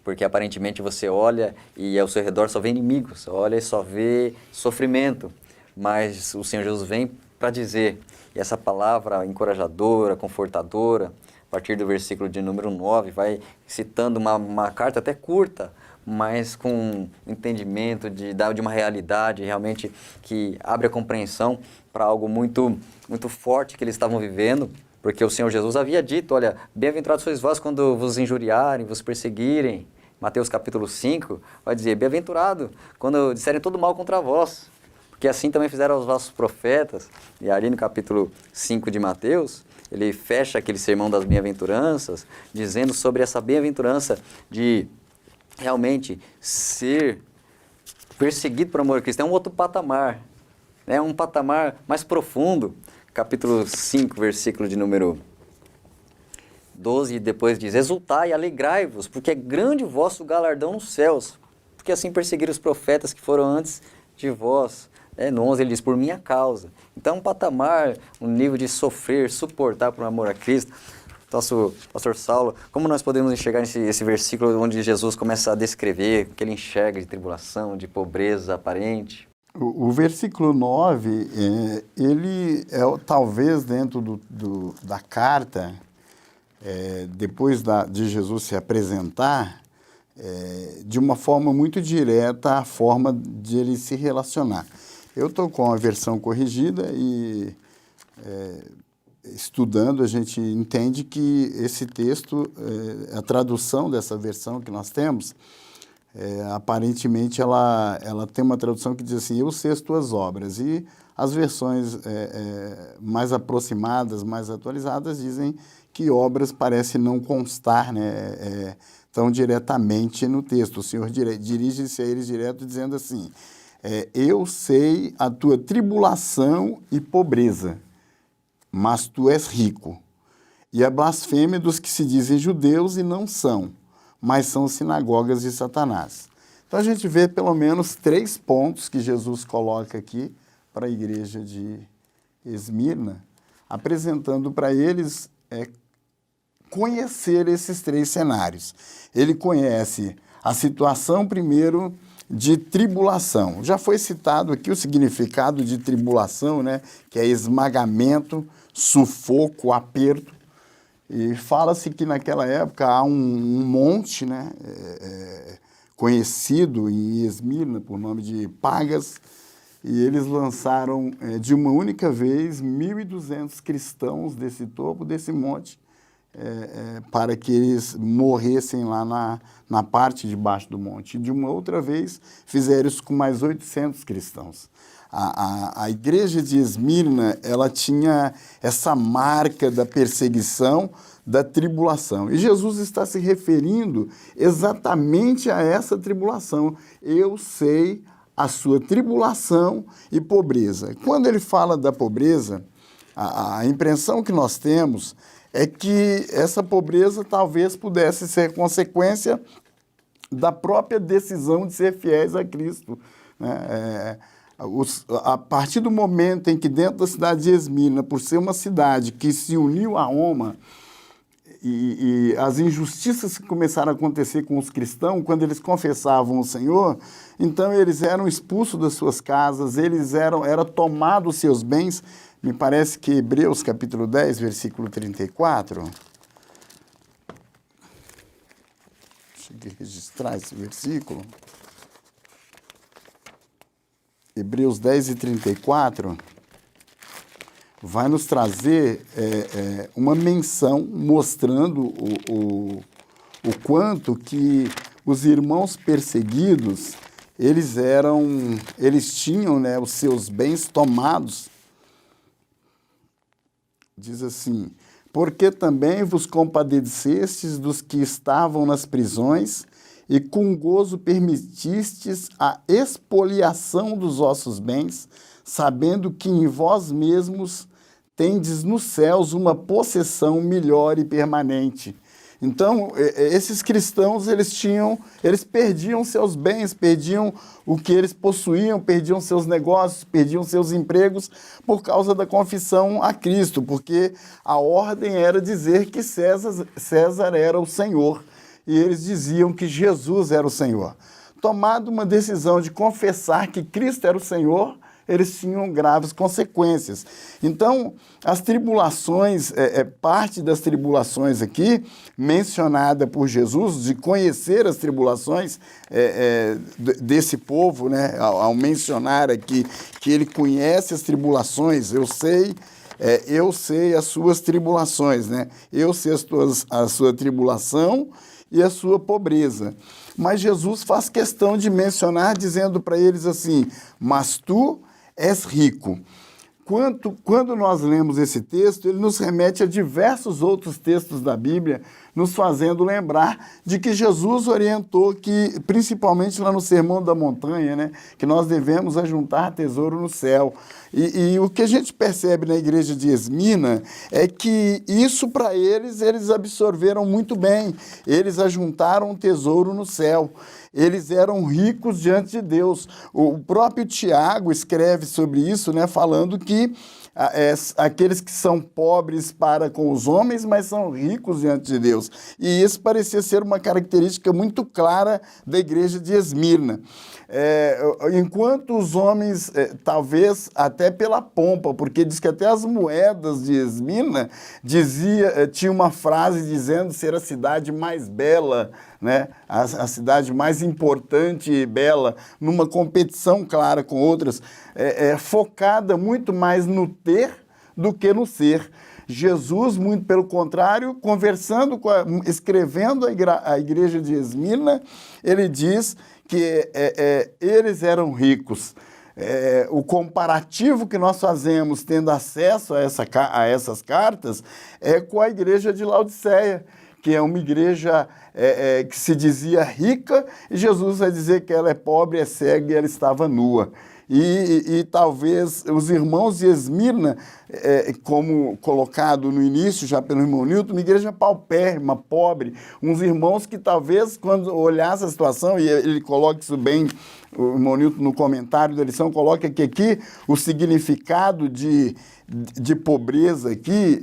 porque aparentemente você olha e ao seu redor só vê inimigos, você olha e só vê sofrimento, mas o Senhor Jesus vem para dizer, e essa palavra encorajadora, confortadora, a partir do versículo de número 9, vai citando uma carta até curta, mas com entendimento de uma realidade realmente que abre a compreensão para algo muito, muito forte que eles estavam vivendo, porque o Senhor Jesus havia dito, olha, bem-aventurados sois vós quando vos injuriarem, vos perseguirem. Mateus capítulo 5 vai dizer, bem-aventurado quando disserem todo mal contra vós, porque assim também fizeram os vossos profetas. E ali no capítulo 5 de Mateus, ele fecha aquele sermão das bem-aventuranças, dizendo sobre essa bem-aventurança de realmente ser perseguido por amor a Cristo. É um outro patamar, é um patamar mais profundo. Capítulo 5, versículo de número 12, depois diz, exultai e alegrai-vos, porque é grande o vosso galardão nos céus, porque assim perseguiram os profetas que foram antes de vós. No 11 ele diz, por minha causa. Então um patamar, um nível de sofrer, suportar por amor a Cristo. Nosso pastor Saulo, como nós podemos enxergar esse versículo onde Jesus começa a descrever o que ele enxerga de tribulação, de pobreza aparente? O versículo 9, ele é talvez dentro da carta, depois de Jesus se apresentar, de uma forma muito direta a forma de ele se relacionar. Eu estou com a versão corrigida e estudando a gente entende que esse texto, a tradução dessa versão que nós temos, aparentemente ela tem uma tradução que diz assim, eu sei as tuas obras, e as versões mais aproximadas, mais atualizadas dizem que obras parece não constar, né, tão diretamente no texto. O Senhor dirige-se a eles direto dizendo assim, eu sei a tua tribulação e pobreza, mas tu és rico, e a blasfêmia dos que se dizem judeus e não são, mas são sinagogas de Satanás. Então a gente vê pelo menos 3 pontos que Jesus coloca aqui para a igreja de Esmirna, apresentando para eles conhecer esses 3 cenários. Ele conhece a situação, primeiro, de tribulação. Já foi citado aqui o significado de tribulação, né? Que é esmagamento, sufoco, aperto. E fala-se que naquela época há um monte, né? Conhecido em Esmirna por nome de Pagas, e eles lançaram de uma única vez 1.200 cristãos desse topo, desse monte, para que eles morressem lá na parte de baixo do monte. E de uma outra vez fizeram isso com mais 800 cristãos. A igreja de Esmirna, ela tinha essa marca da perseguição, da tribulação. E Jesus está se referindo exatamente a essa tribulação. Eu sei a sua tribulação e pobreza. Quando ele fala da pobreza, a impressão que nós temos é que essa pobreza talvez pudesse ser consequência da própria decisão de ser fiéis a Cristo, né? A partir do momento em que dentro da cidade de Esmirna, por ser uma cidade que se uniu a Roma, e as injustiças que começaram a acontecer com os cristãos, quando eles confessavam o Senhor, então eles eram expulsos das suas casas, eram tomados os seus bens, Me parece que Hebreus capítulo 10, versículo 34. Deixa eu registrar esse versículo. Hebreus 10 e 34 vai nos trazer uma menção mostrando o quanto que os irmãos perseguidos, eles tinham, né, os seus bens tomados. Diz assim: porque também vos compadecestes dos que estavam nas prisões e com gozo permitistes a expoliação dos vossos bens, sabendo que em vós mesmos tendes nos céus uma possessão melhor e permanente. Então, esses cristãos, eles perdiam seus bens, perdiam o que eles possuíam, perdiam seus negócios, perdiam seus empregos por causa da confissão a Cristo, porque a ordem era dizer que César era o Senhor, e eles diziam que Jesus era o Senhor. Tomada uma decisão de confessar que Cristo era o Senhor, eles tinham graves consequências. Então, as tribulações, parte das tribulações aqui, mencionada por Jesus, de conhecer as tribulações desse povo, né, ao mencionar aqui que ele conhece as tribulações, eu sei as suas tribulações, né? Eu sei a sua tribulação e a sua pobreza. Mas Jesus faz questão de mencionar, dizendo para eles assim: mas tu és rico. Quando nós lemos esse texto, ele nos remete a diversos outros textos da Bíblia, nos fazendo lembrar de que Jesus orientou que, principalmente lá no Sermão da Montanha, né, que nós devemos ajuntar tesouro no céu. E o que a gente percebe na igreja de Esmina é que isso para eles absorveram muito bem. Eles ajuntaram um tesouro no céu. Eles eram ricos diante de Deus. O próprio Tiago escreve sobre isso, né, falando que aqueles que são pobres para com os homens, mas são ricos diante de Deus. E isso parecia ser uma característica muito clara da igreja de Esmirna. Enquanto os homens, talvez até pela pompa, porque diz que até as moedas de Esmirna tinha uma frase dizendo ser a cidade mais bela, né? A cidade mais importante e bela, numa competição clara com outras, focada muito mais no ter do que no ser. Jesus, muito pelo contrário, escrevendo a igreja de Esmirna, ele diz que eles eram ricos. O comparativo que nós fazemos tendo acesso a essas cartas é com a igreja de Laodiceia, que é uma igreja que se dizia rica, e Jesus vai dizer que ela é pobre, é cega e ela estava nua. E talvez os irmãos de Esmirna, como colocado no início já pelo irmão Newton, uma igreja paupérrima, pobre, uns irmãos que talvez quando olhasse a situação, e ele coloca isso bem, o irmão Newton no comentário da lição coloca que aqui o significado de pobreza aqui,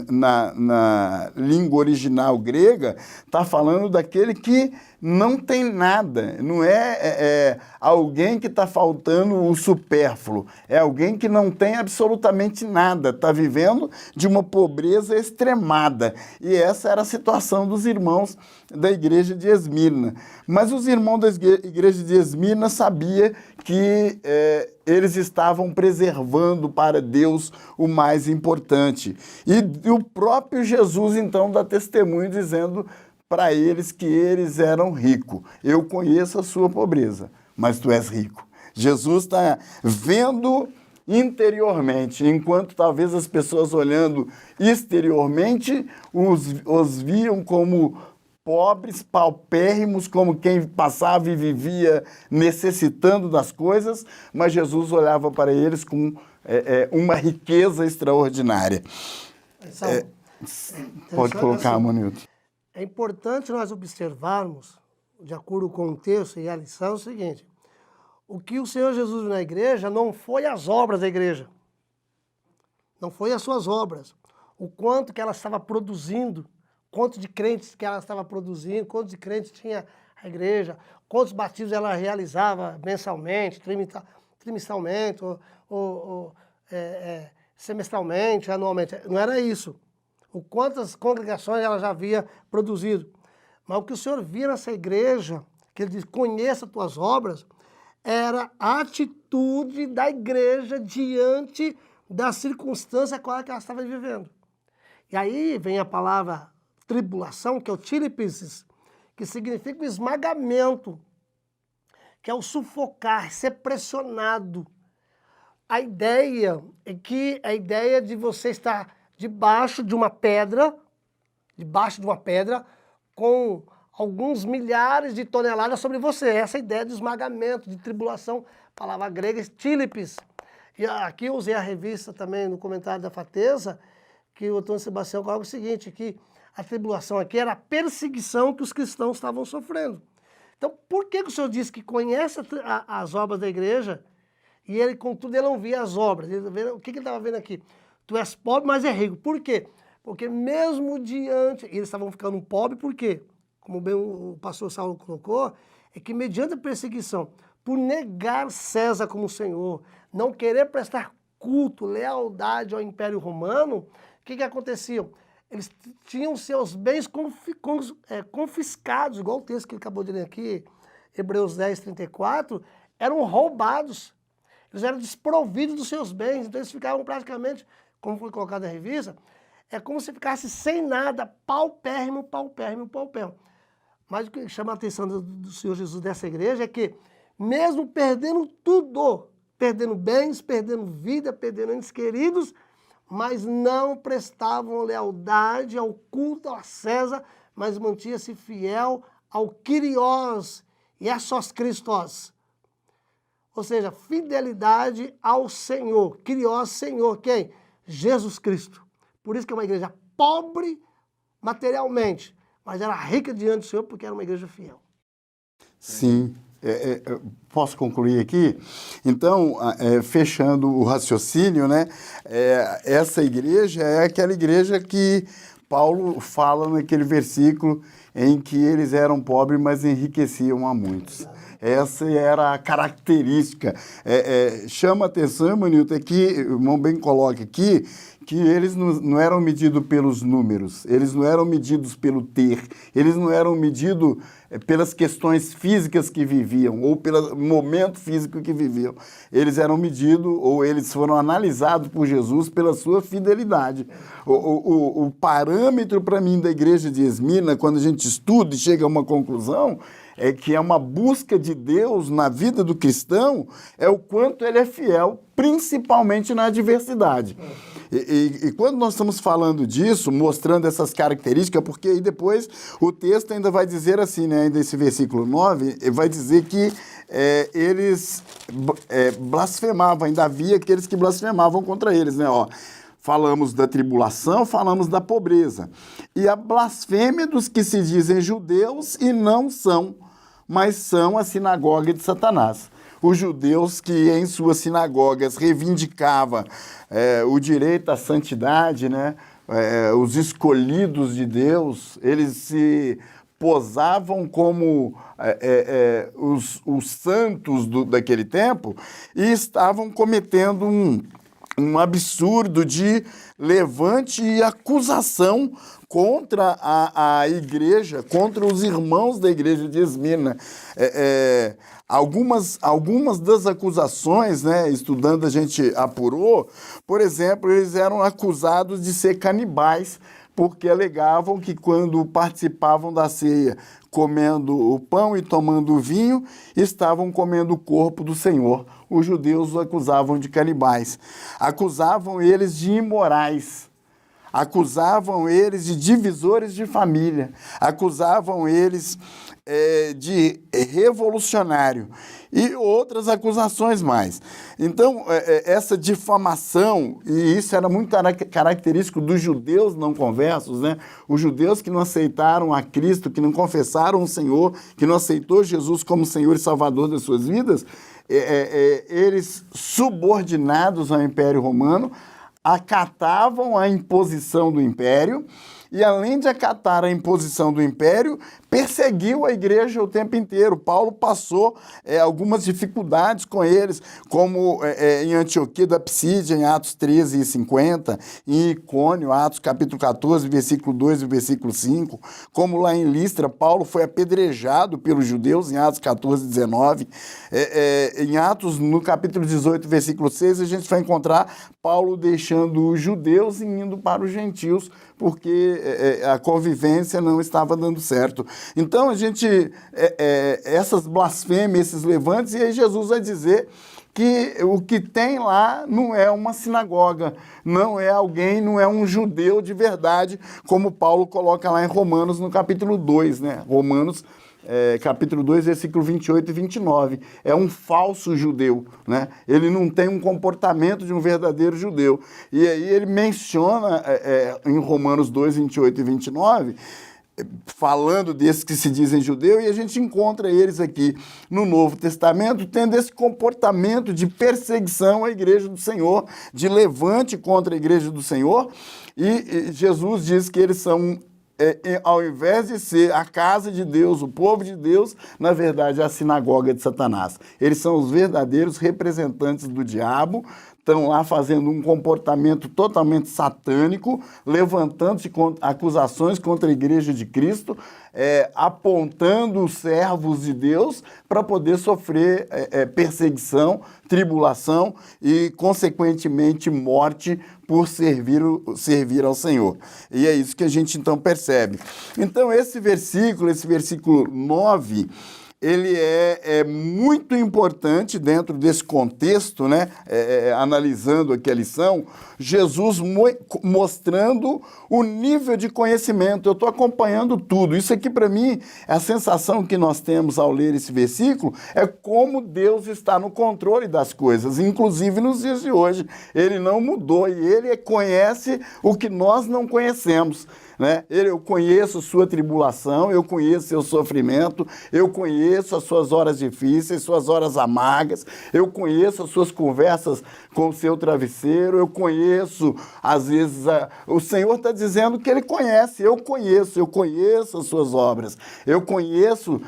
na língua original grega, está falando daquele que não tem nada, não é alguém que está faltando o supérfluo, é alguém que não tem absolutamente nada, está vivendo de uma pobreza extremada. E essa era a situação dos irmãos da igreja de Esmirna. Mas os irmãos da igreja de Esmirna sabiam que eles estavam preservando para Deus o mais importante. E o próprio Jesus, então, dá testemunho dizendo para eles que eles eram ricos. Eu conheço a sua pobreza, mas tu és rico. Jesus está vendo interiormente, enquanto talvez as pessoas olhando exteriormente os viam como pobres, paupérrimos, como quem passava e vivia necessitando das coisas, mas Jesus olhava para eles com uma riqueza extraordinária. Pode colocar, Manilton. É importante nós observarmos, de acordo com o texto e a lição, o seguinte: o que o Senhor Jesus viu na igreja não foi as obras da igreja, não foi as suas obras, o quanto que ela estava produzindo, quanto de crentes que ela estava produzindo, quantos de crentes tinha a igreja, quantos batismos ela realizava mensalmente, trimestralmente, ou semestralmente, anualmente. Não era isso. O quantas congregações ela já havia produzido. Mas o que o Senhor via nessa igreja, que ele diz, conheça as tuas obras, era a atitude da igreja diante da circunstância qual que ela estava vivendo. E aí vem a palavra tribulação, que é o tilipisis, que significa o esmagamento, que é o sufocar, ser pressionado. A ideia é que a ideia de você estar debaixo de uma pedra, com alguns milhares de toneladas sobre você. Essa é a ideia de esmagamento, de tribulação, palavra grega, tílipis. E aqui eu usei a revista também no comentário da Fateza, que o Antônio Sebastião coloca o seguinte, que a tribulação aqui era a perseguição que os cristãos estavam sofrendo. Então, por que o Senhor disse que conhece as obras da igreja e ele, contudo, ele não via as obras? O que ele estava vendo aqui? Tu és pobre, mas é rico. Por quê? Porque mesmo diante... Eles estavam ficando pobres, por quê? Como bem o pastor Saulo colocou, é que mediante a perseguição, por negar César como Senhor, não querer prestar culto, lealdade ao Império Romano, o que acontecia? Eles tinham seus bens confiscados, igual o texto que ele acabou de ler aqui, Hebreus 10, 34, eram roubados. Eles eram desprovidos dos seus bens, então eles ficavam praticamente, como foi colocado na revista, é como se ficasse sem nada, paupérrimo, paupérrimo, paupérrimo. Mas o que chama a atenção do Senhor Jesus dessa igreja é que, mesmo perdendo tudo, perdendo bens, perdendo vida, perdendo entes queridos, mas não prestavam lealdade ao culto a César, mas mantinha-se fiel ao Kyrios e a sós Christos. Ou seja, fidelidade ao Senhor. Kyrios, Senhor, quem? Jesus Cristo. Por isso que é uma igreja pobre materialmente, mas era rica diante do Senhor porque era uma igreja fiel. Sim. Posso concluir aqui? Então, fechando o raciocínio, né? Essa igreja é aquela igreja que Paulo fala naquele versículo em que eles eram pobres, mas enriqueciam a muitos. Essa era a característica. Chama a atenção, Manilton, é que o irmão bem coloca aqui, que eles não eram medidos pelos números, eles não eram medidos pelo ter, eles não eram medidos pelas questões físicas que viviam, ou pelo momento físico que viviam. Eles eram medidos, ou eles foram analisados por Jesus pela sua fidelidade. O parâmetro para mim da igreja de Esmirna, quando a gente estuda e chega a uma conclusão, é que é uma busca de Deus na vida do cristão, é o quanto ele é fiel, principalmente na adversidade. E quando nós estamos falando disso, mostrando essas características, porque aí depois o texto ainda vai dizer assim, né, ainda esse versículo 9, vai dizer que eles blasfemavam, ainda havia aqueles que blasfemavam contra eles, né, ó. Falamos da tribulação, falamos da pobreza. E a blasfêmia dos que se dizem judeus e não são, mas são a sinagoga de Satanás. Os judeus que em suas sinagogas reivindicavam o direito à santidade, né? Os escolhidos de Deus, eles se posavam como os santos daquele tempo e estavam cometendo um absurdo de levante e acusação contra a igreja, contra os irmãos da igreja de Esmirna. Algumas das acusações, né, estudando a gente apurou, por exemplo, eles eram acusados de ser canibais, porque alegavam que quando participavam da ceia, comendo o pão e tomando o vinho, estavam comendo o corpo do Senhor. Os judeus os acusavam de canibais. Acusavam eles de imorais. Acusavam eles de divisores de família. Acusavam eles de revolucionário. E outras acusações mais. Então, essa difamação, e isso era muito característico dos judeus não conversos, né? Os judeus que não aceitaram a Cristo, que não confessaram o Senhor, que não aceitou Jesus como Senhor e Salvador das suas vidas, eles, subordinados ao Império Romano, acatavam a imposição do Império, e além de acatar a imposição do Império, perseguiu a igreja o tempo inteiro. Paulo passou algumas dificuldades com eles, como em Antioquia da Psídia, em Atos 13 e 50, em Icônio, Atos capítulo 14, versículo 2 e versículo 5, como lá em Listra, Paulo foi apedrejado pelos judeus, em Atos 14, 19, em Atos, no capítulo 18, versículo 6, a gente vai encontrar Paulo deixando os judeus e indo para os gentios, porque a convivência não estava dando certo. Então, essas blasfêmias, esses levantes, e aí Jesus vai dizer que o que tem lá não é uma sinagoga, não é alguém, não é um judeu de verdade, como Paulo coloca lá em Romanos, no capítulo 2, né? Romanos, capítulo 2, versículo 28 e 29. É um falso judeu, né? Ele não tem um comportamento de um verdadeiro judeu. E aí ele menciona em Romanos 2, 28 e 29, falando desses que se dizem judeu, e a gente encontra eles aqui no Novo Testamento tendo esse comportamento de perseguição à igreja do Senhor, de levante contra a igreja do Senhor, e Jesus diz que eles são, ao invés de ser a casa de Deus, o povo de Deus, na verdade é a sinagoga de Satanás. Eles são os verdadeiros representantes do diabo, estão lá fazendo um comportamento totalmente satânico, levantando-se acusações contra a igreja de Cristo, apontando os servos de Deus para poder sofrer perseguição, tribulação e, consequentemente, morte por servir ao Senhor. E é isso que a gente, então, percebe. Então, esse versículo 9... ele é muito importante dentro desse contexto, né? Analisando aqui a lição, Jesus mostrando o nível de conhecimento. Eu estou acompanhando tudo. Isso aqui, para mim, é a sensação que nós temos ao ler esse versículo, é como Deus está no controle das coisas, inclusive nos dias de hoje. Ele não mudou e ele conhece o que nós não conhecemos, né? Eu conheço sua tribulação, eu conheço seu sofrimento, eu conheço as suas horas difíceis, suas horas amargas, eu conheço as suas conversas com o seu travesseiro, eu conheço, às vezes, o Senhor está dizendo que Ele conhece, eu conheço as suas obras, eu conheço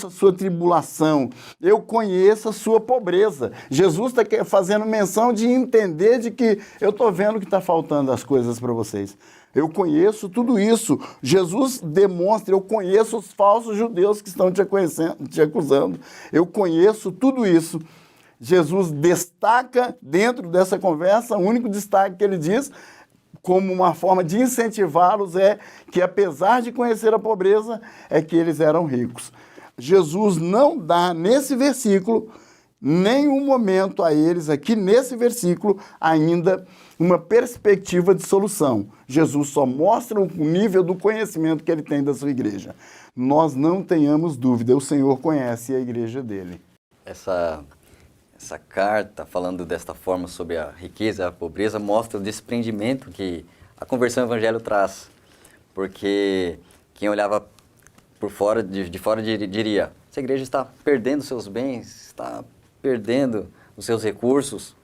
a sua tribulação, eu conheço a sua pobreza. Jesus está fazendo menção de entender de que eu estou vendo que está faltando as coisas para vocês. Eu conheço tudo isso. Jesus demonstra, eu conheço os falsos judeus que estão te acusando. Eu conheço tudo isso. Jesus destaca dentro dessa conversa, o único destaque que ele diz, como uma forma de incentivá-los, é que, apesar de conhecer a pobreza, é que eles eram ricos. Jesus não dá, nesse versículo, nenhum momento a eles, aqui nesse versículo, ainda uma perspectiva de solução. Jesus só mostra o nível do conhecimento que ele tem da sua igreja. Nós não tenhamos dúvida, o Senhor conhece a igreja dele. Essa carta, falando desta forma sobre a riqueza e a pobreza, mostra o desprendimento que a conversão ao evangelho traz. Porque quem olhava por fora, de fora diria, essa igreja está perdendo seus bens, está perdendo os seus recursos.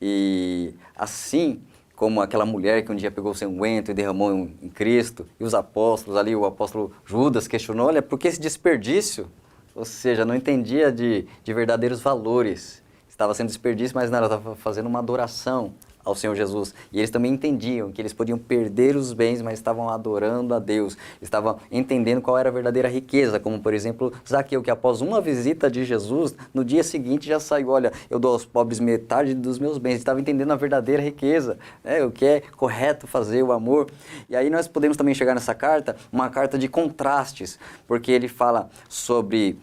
E assim como aquela mulher que um dia pegou o seu unguento e derramou em Cristo, e os apóstolos ali, o apóstolo Judas questionou, olha, por que esse desperdício? Ou seja, não entendia de verdadeiros valores. Estava sendo desperdício, mas não, estava fazendo uma adoração ao Senhor Jesus. E eles também entendiam que eles podiam perder os bens, mas estavam adorando a Deus. Estavam entendendo qual era a verdadeira riqueza, como, por exemplo, Zaqueu, que após uma visita de Jesus, no dia seguinte já saiu, olha, eu dou aos pobres metade dos meus bens. Estava entendendo a verdadeira riqueza, né? O que é correto fazer, o amor. E aí nós podemos também chegar nessa carta, uma carta de contrastes, porque ele fala sobre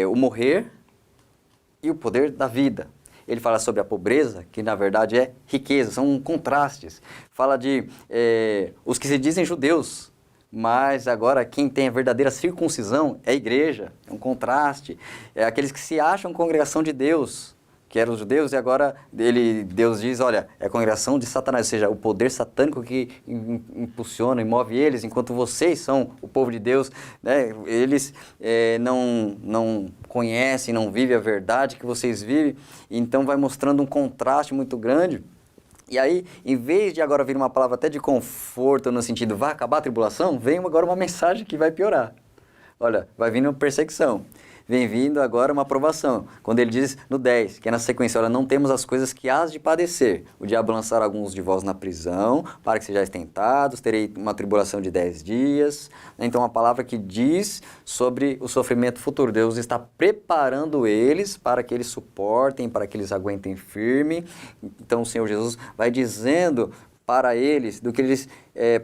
o morrer e o poder da vida. Ele fala sobre a pobreza, que na verdade é riqueza, são contrastes. Fala de os que se dizem judeus, mas agora quem tem a verdadeira circuncisão é a igreja, é um contraste. É aqueles que se acham congregação de Deus, que eram os judeus, e agora Deus diz, olha, é a congregação de Satanás, ou seja, o poder satânico que impulsiona e move eles, enquanto vocês são o povo de Deus, né? Eles não conhecem, não vivem a verdade que vocês vivem, então vai mostrando um contraste muito grande. E aí, em vez de agora vir uma palavra até de conforto, no sentido, vai acabar a tribulação, vem agora uma mensagem que vai piorar. olha, vai vindo perseguição. Vem vindo agora uma aprovação. Quando ele diz no 10, que é na sequência, olha, não temos as coisas que hás de padecer. O diabo lançará alguns de vós na prisão, para que sejais tentados, terei uma tribulação de 10 dias. Então, a palavra que diz sobre o sofrimento futuro. Deus está preparando eles para que eles suportem, para que eles aguentem firme. Então, o Senhor Jesus vai dizendo para eles do que eles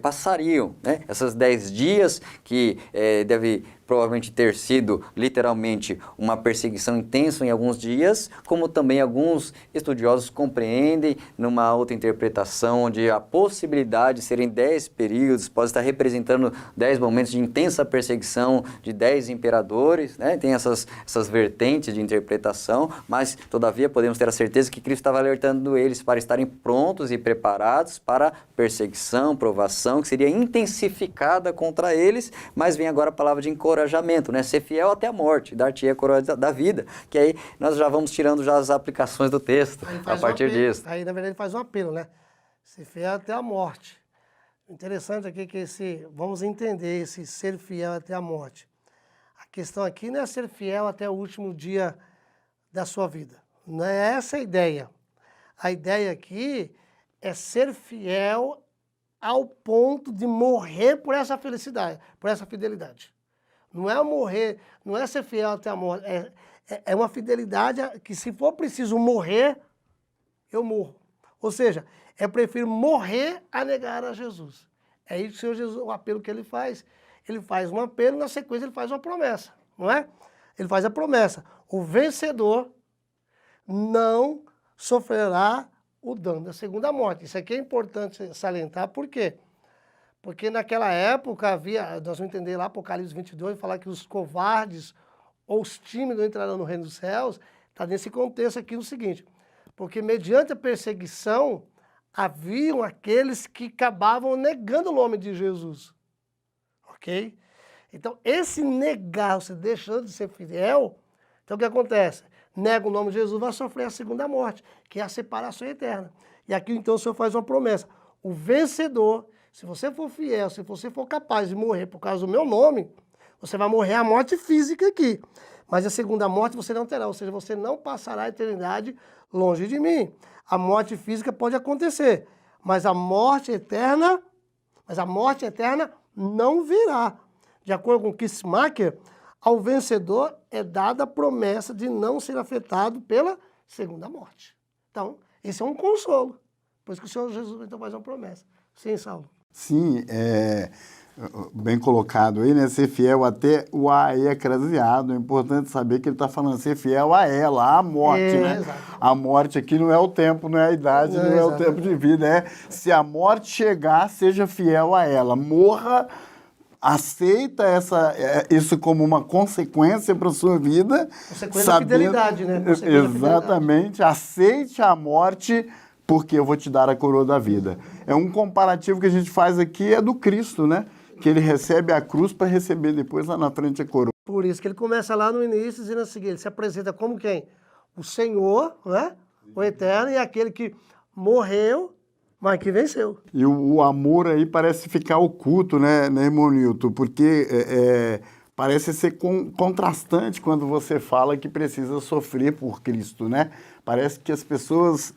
passariam, né? Essas 10 dias que deve provavelmente ter sido literalmente uma perseguição intensa em alguns dias, como também alguns estudiosos compreendem numa outra interpretação, onde a possibilidade de serem 10 períodos pode estar representando 10 momentos de intensa perseguição de 10 imperadores, né? Tem essas vertentes de interpretação, mas todavia podemos ter a certeza que Cristo estava alertando eles para estarem prontos e preparados para perseguição, provação, que seria intensificada contra eles, mas vem agora a palavra de encorajamento, né? Ser fiel até a morte, dar-te a coroa da vida, que aí nós já vamos tirando já as aplicações do texto a partir disso. Aí, na verdade, ele faz um apelo, né? Ser fiel até a morte. O interessante aqui é que vamos entender esse ser fiel até a morte. A questão aqui não é ser fiel até o último dia da sua vida. Não é essa a ideia. A ideia aqui é ser fiel ao ponto de morrer por essa felicidade, por essa fidelidade. Não é morrer, não é ser fiel até a morte, é uma fidelidade que, se for preciso morrer, eu morro. Ou seja, eu prefiro morrer a negar a Jesus. É isso que o Senhor Jesus, o apelo que ele faz. Ele faz um apelo, na sequência ele faz uma promessa, não é? Ele faz a promessa: o vencedor não sofrerá o dano da segunda morte. Isso aqui é importante salientar, por quê? Porque naquela época havia, nós vamos entender lá, Apocalipse 22, falar que os covardes ou os tímidos entrarão no reino dos céus. Está nesse contexto aqui o seguinte: porque mediante a perseguição, haviam aqueles que acabavam negando o nome de Jesus. Ok? Então, esse negar, você deixando de ser fiel, então o que acontece? Nega o nome de Jesus, vai sofrer a segunda morte, que é a separação eterna. E aqui então o Senhor faz uma promessa: o vencedor, se você for fiel, se você for capaz de morrer por causa do meu nome, você vai morrer a morte física aqui. Mas a segunda morte você não terá, ou seja, você não passará a eternidade longe de mim. A morte física pode acontecer, mas a morte eterna não virá. De acordo com Kissmacher, ao vencedor é dada a promessa de não ser afetado pela segunda morte. Então, esse é um consolo. Por isso que o Senhor Jesus então faz uma promessa. Sim, Saulo? Sim, bem colocado aí, né? Ser fiel até o ecrasiado. É importante saber que ele está falando ser fiel a ela, à morte, né? Exato. A morte aqui não é o tempo, não é a idade, não é o tempo de vida. É se a morte chegar, seja fiel a ela. Morra, aceita isso como uma consequência para a sua vida. Consequência da fidelidade, né? Exatamente. Aceite a morte, porque eu vou te dar a coroa da vida. É um comparativo que a gente faz aqui, é do Cristo, né? Que ele recebe a cruz para receber depois lá na frente a coroa. Por isso que ele começa lá no início dizendo o seguinte: ele se apresenta como quem? O Senhor, né? O Eterno, e aquele que morreu, mas que venceu. E o amor aí parece ficar oculto, né, irmão Nilton? Porque parece ser contrastante quando você fala que precisa sofrer por Cristo, né? Parece que as pessoas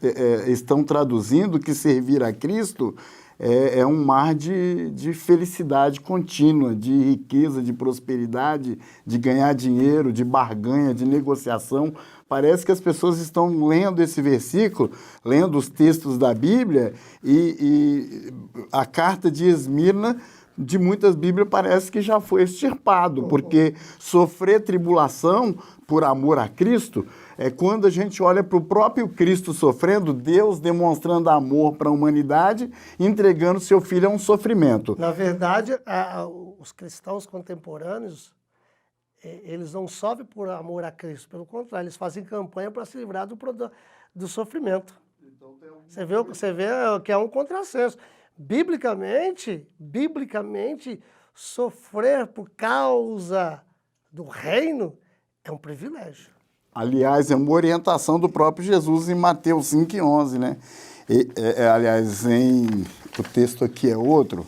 estão traduzindo que servir a Cristo é um mar de felicidade contínua, de riqueza, de prosperidade, de ganhar dinheiro, de barganha, de negociação. Parece que as pessoas estão lendo esse versículo, lendo os textos da Bíblia, e a carta de Esmirna, de muitas Bíblias, parece que já foi extirpado, porque sofrer tribulação por amor a Cristo é quando a gente olha para o próprio Cristo sofrendo, Deus demonstrando amor para a humanidade, entregando seu filho a um sofrimento. Na verdade, os cristãos contemporâneos, eles não sofrem por amor a Cristo, pelo contrário, eles fazem campanha para se livrar do sofrimento. Então, você vê que é um contrassenso. Biblicamente, sofrer por causa do reino é um privilégio. Aliás, é uma orientação do próprio Jesus em Mateus 5,11, né? Aliás, o texto aqui é outro,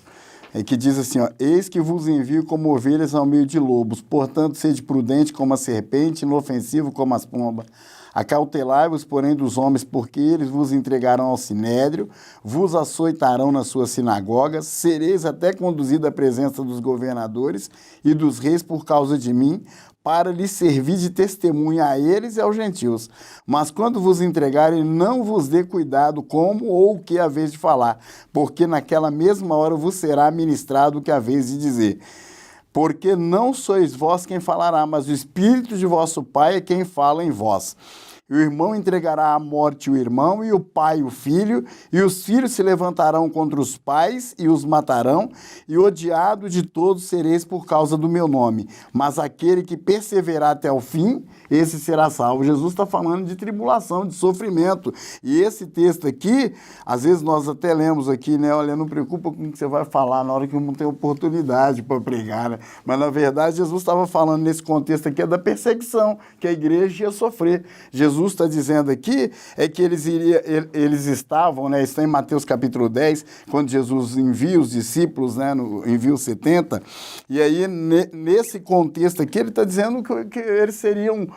que diz assim, ó, eis que vos envio como ovelhas ao meio de lobos, portanto, sede prudente como a serpente, inofensivo como as pombas. Acautelai-vos, porém, dos homens, porque eles vos entregarão ao sinédrio, vos açoitarão nas suas sinagogas, sereis até conduzidos à presença dos governadores e dos reis por causa de mim, para lhes servir de testemunha a eles e aos gentios. Mas quando vos entregarem, não vos dê cuidado como ou o que haveis de falar, porque naquela mesma hora vos será ministrado o que haveis de dizer. Porque não sois vós quem falará, mas o Espírito de vosso Pai é quem fala em vós. E o irmão entregará à morte o irmão, e o pai o filho, e os filhos se levantarão contra os pais e os matarão, e odiado de todos sereis por causa do meu nome. Mas aquele que perseverar até o fim, esse será salvo. Jesus está falando de tribulação, de sofrimento. E esse texto aqui, às vezes nós até lemos aqui, né? Olha, não preocupa com o que você vai falar na hora que não tem oportunidade para pregar, né? Mas, na verdade, Jesus estava falando nesse contexto aqui da perseguição que a igreja ia sofrer. Jesus está dizendo aqui que eles estavam, né? Está em Mateus capítulo 10, quando Jesus envia os discípulos, né? Envia os 70. E aí, nesse contexto aqui, ele está dizendo que eles seriam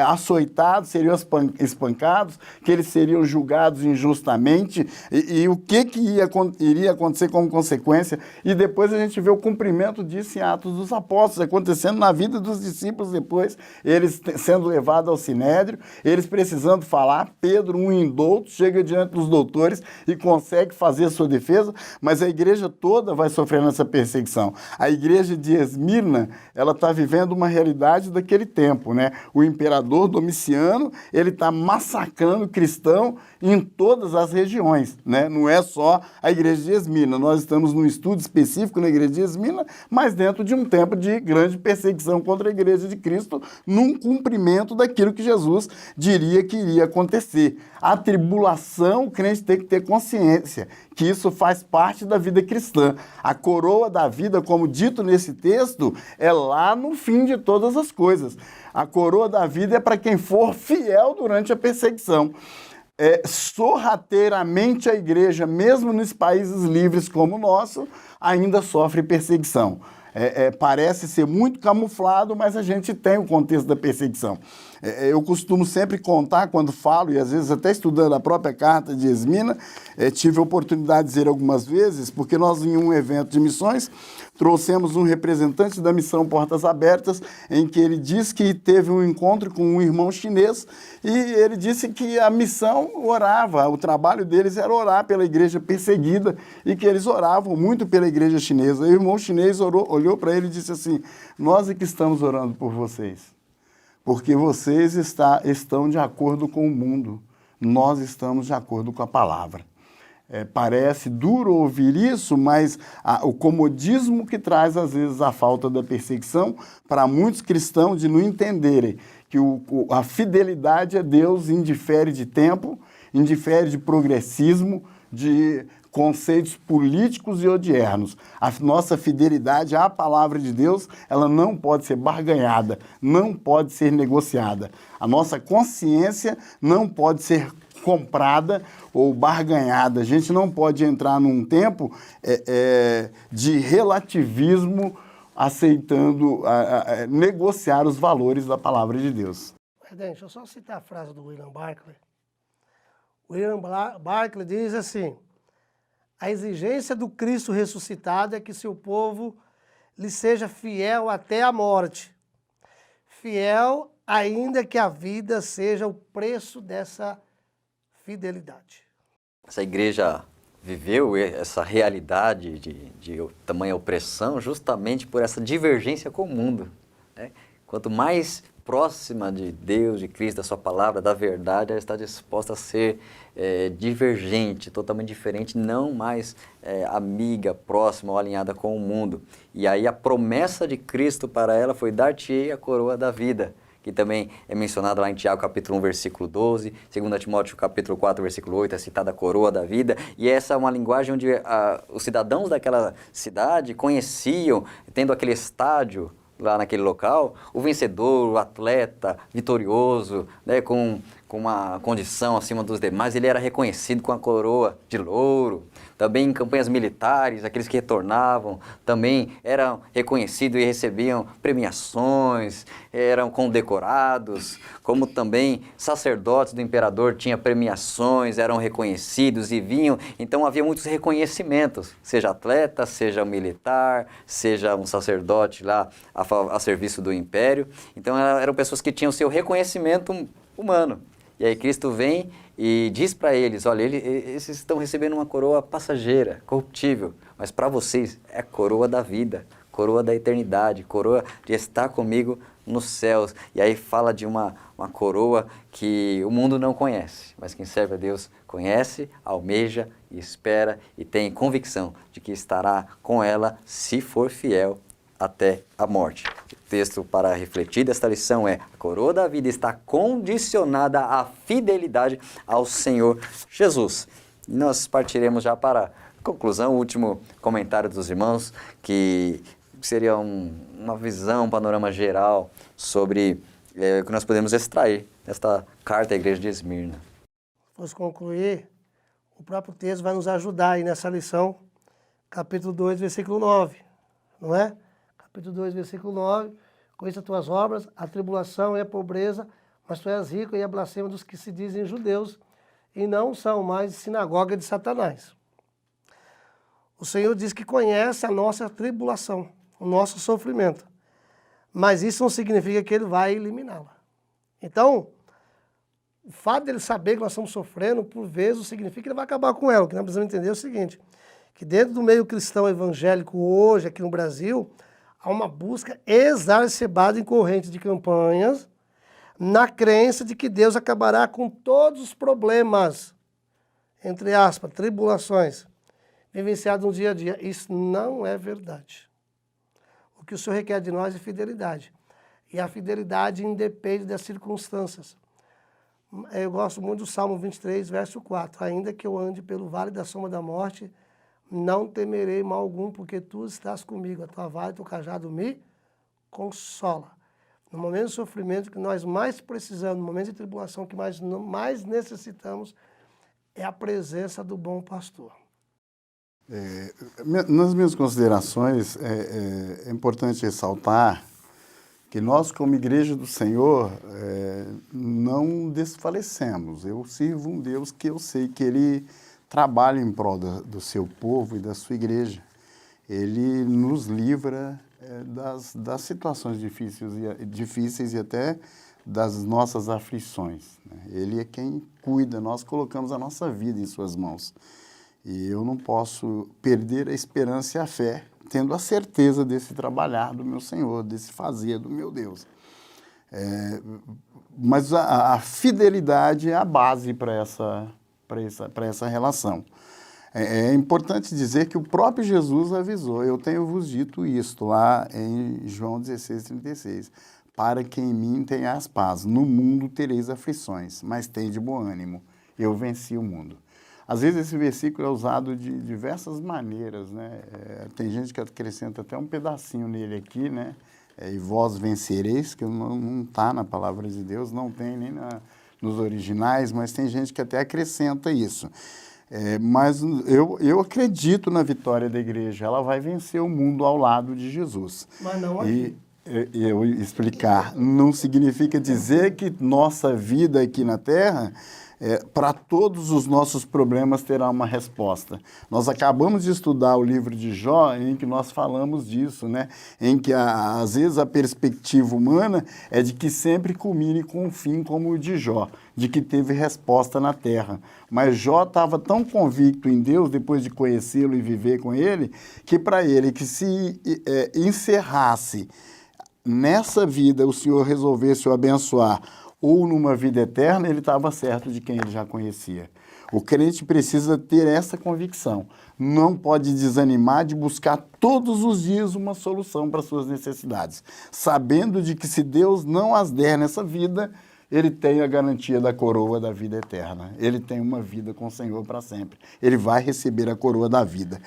açoitados, seriam espancados, que eles seriam julgados injustamente, e o que iria acontecer como consequência. E depois a gente vê o cumprimento disso em Atos dos Apóstolos, acontecendo na vida dos discípulos depois, eles sendo levados ao sinédrio, eles precisando falar, Pedro, um indouto, chega diante dos doutores e consegue fazer a sua defesa, mas a igreja toda vai sofrendo essa perseguição. A igreja de Esmirna, ela está vivendo uma realidade daquele tempo, né? O imperador Domiciano, ele está massacrando cristão em todas as regiões, né? Não é só a igreja de Esmirna, nós estamos num estudo específico na igreja de Esmirna, mas dentro de um tempo de grande perseguição contra a igreja de Cristo, num cumprimento daquilo que Jesus diria que iria acontecer. A tribulação, o crente tem que ter consciência que isso faz parte da vida cristã. A coroa da vida, como dito nesse texto, é lá no fim de todas as coisas. A coroa da vida é para quem for fiel durante a perseguição. Sorrateiramente a igreja, mesmo nos países livres como o nosso, ainda sofre perseguição. Parece ser muito camuflado, mas a gente tem o contexto da perseguição. Eu costumo sempre contar quando falo, e às vezes até estudando a própria carta de Esmirna, tive a oportunidade de dizer algumas vezes, porque nós em um evento de missões trouxemos um representante da missão Portas Abertas, em que ele disse que teve um encontro com um irmão chinês, e ele disse que a missão orava, o trabalho deles era orar pela igreja perseguida, e que eles oravam muito pela igreja chinesa. E o irmão chinês olhou para ele e disse assim, nós é que estamos orando por vocês, porque vocês estão de acordo com o mundo, nós estamos de acordo com a palavra. Parece duro ouvir isso, mas o comodismo que traz, às vezes, a falta da perseguição, para muitos cristãos de não entenderem que a fidelidade a Deus indifere de tempo, indifere de progressismo, de conceitos políticos e odiernos. A nossa fidelidade à palavra de Deus, ela não pode ser barganhada, não pode ser negociada. A nossa consciência não pode ser comprada ou barganhada. A gente não pode entrar num tempo de relativismo, aceitando negociar os valores da palavra de Deus. Deixa eu só citar a frase do William Barclay. William Barclay diz assim, a exigência do Cristo ressuscitado é que seu povo lhe seja fiel até a morte. Fiel ainda que a vida seja o preço dessa fidelidade. Essa igreja viveu essa realidade de tamanha opressão justamente por essa divergência com o mundo, né? Quanto mais próxima de Deus, de Cristo, da sua palavra, da verdade, ela está disposta a ser divergente, totalmente diferente, não mais amiga, próxima ou alinhada com o mundo. E aí a promessa de Cristo para ela foi dar-te-ei a coroa da vida, que também é mencionado lá em Tiago capítulo 1, versículo 12, 2 Timóteo capítulo 4, versículo 8, é citada a coroa da vida, e essa é uma linguagem onde os cidadãos daquela cidade conheciam, tendo aquele estádio lá naquele local, o vencedor, o atleta vitorioso, né, com com uma condição acima dos demais, ele era reconhecido com a coroa de louro. Também em campanhas militares, aqueles que retornavam também eram reconhecidos e recebiam premiações, eram condecorados, como também sacerdotes do imperador tinham premiações, eram reconhecidos e vinham. Então havia muitos reconhecimentos, seja atleta, seja militar, seja um sacerdote lá a serviço do império. Então eram pessoas que tinham seu reconhecimento humano. E aí Cristo vem e diz para eles, olha, eles estão recebendo uma coroa passageira, corruptível, mas para vocês é a coroa da vida, coroa da eternidade, coroa de estar comigo nos céus. E aí fala de uma coroa que o mundo não conhece, mas quem serve a Deus conhece, almeja e espera e tem convicção de que estará com ela se for fiel até a morte. O texto para refletir desta lição é: a coroa da vida está condicionada à fidelidade ao Senhor Jesus. E nós partiremos já para a conclusão, o último comentário dos irmãos, que seria uma visão, um panorama geral sobre o que nós podemos extrair desta carta à igreja de Esmirna. Se fosse concluir, o próprio texto vai nos ajudar aí nessa lição, capítulo 2, versículo 9, não é? Capítulo 2, versículo 9, conheça as tuas obras, a tribulação e a pobreza, mas tu és rico e a blasfêmia dos que se dizem judeus e não são mais sinagoga de Satanás. O Senhor diz que conhece a nossa tribulação, o nosso sofrimento, mas isso não significa que Ele vai eliminá-la. Então, o fato dele saber que nós estamos sofrendo, por vezes, significa que Ele vai acabar com ela. O que nós precisamos entender é o seguinte, que dentro do meio cristão evangélico hoje, aqui no Brasil, há uma busca exacerbada em correntes de campanhas, na crença de que Deus acabará com todos os problemas, entre aspas, tribulações, vivenciados no dia a dia. Isso não é verdade. O que o Senhor requer de nós é fidelidade. E a fidelidade independe das circunstâncias. Eu gosto muito do Salmo 23, verso 4. Ainda que eu ande pelo vale da sombra da morte, não temerei mal algum, porque tu estás comigo. A tua vara e o teu cajado me consola. No momento de sofrimento que nós mais precisamos, no momento de tribulação que mais necessitamos, é a presença do bom pastor. Nas minhas considerações, é importante ressaltar que nós, como Igreja do Senhor, não desfalecemos. Eu sirvo um Deus que eu sei que Ele trabalha em prol do seu povo e da sua igreja. Ele nos livra das situações difíceis e até das nossas aflições, né? Ele é quem cuida, nós colocamos a nossa vida em suas mãos. E eu não posso perder a esperança e a fé, tendo a certeza desse trabalhar do meu Senhor, desse fazer do meu Deus. Mas a fidelidade é a base para essa relação. É importante dizer que o próprio Jesus avisou, eu tenho vos dito isto lá em João 16:36, para que em mim tenhas paz, no mundo tereis aflições, mas tende bom ânimo, eu venci o mundo. Às vezes esse versículo é usado de diversas maneiras, né? Tem gente que acrescenta até um pedacinho nele aqui, né? E vós vencereis, que não está na palavra de Deus, não tem nem nos originais, mas tem gente que até acrescenta isso. Mas eu acredito na vitória da igreja, ela vai vencer o mundo ao lado de Jesus. Mas não aqui. E eu explicar, não significa dizer que nossa vida aqui na Terra, para todos os nossos problemas terá uma resposta. Nós acabamos de estudar o livro de Jó, em que nós falamos disso, né? Em que às vezes a perspectiva humana é de que sempre culmine com um fim como o de Jó, de que teve resposta na terra. Mas Jó estava tão convicto em Deus, depois de conhecê-lo e viver com ele, que para ele que se encerrasse nessa vida, o Senhor resolvesse o abençoar, ou numa vida eterna, ele estava certo de quem ele já conhecia. O crente precisa ter essa convicção. Não pode desanimar de buscar todos os dias uma solução para suas necessidades, sabendo de que se Deus não as der nessa vida, ele tem a garantia da coroa da vida eterna. Ele tem uma vida com o Senhor para sempre. Ele vai receber a coroa da vida.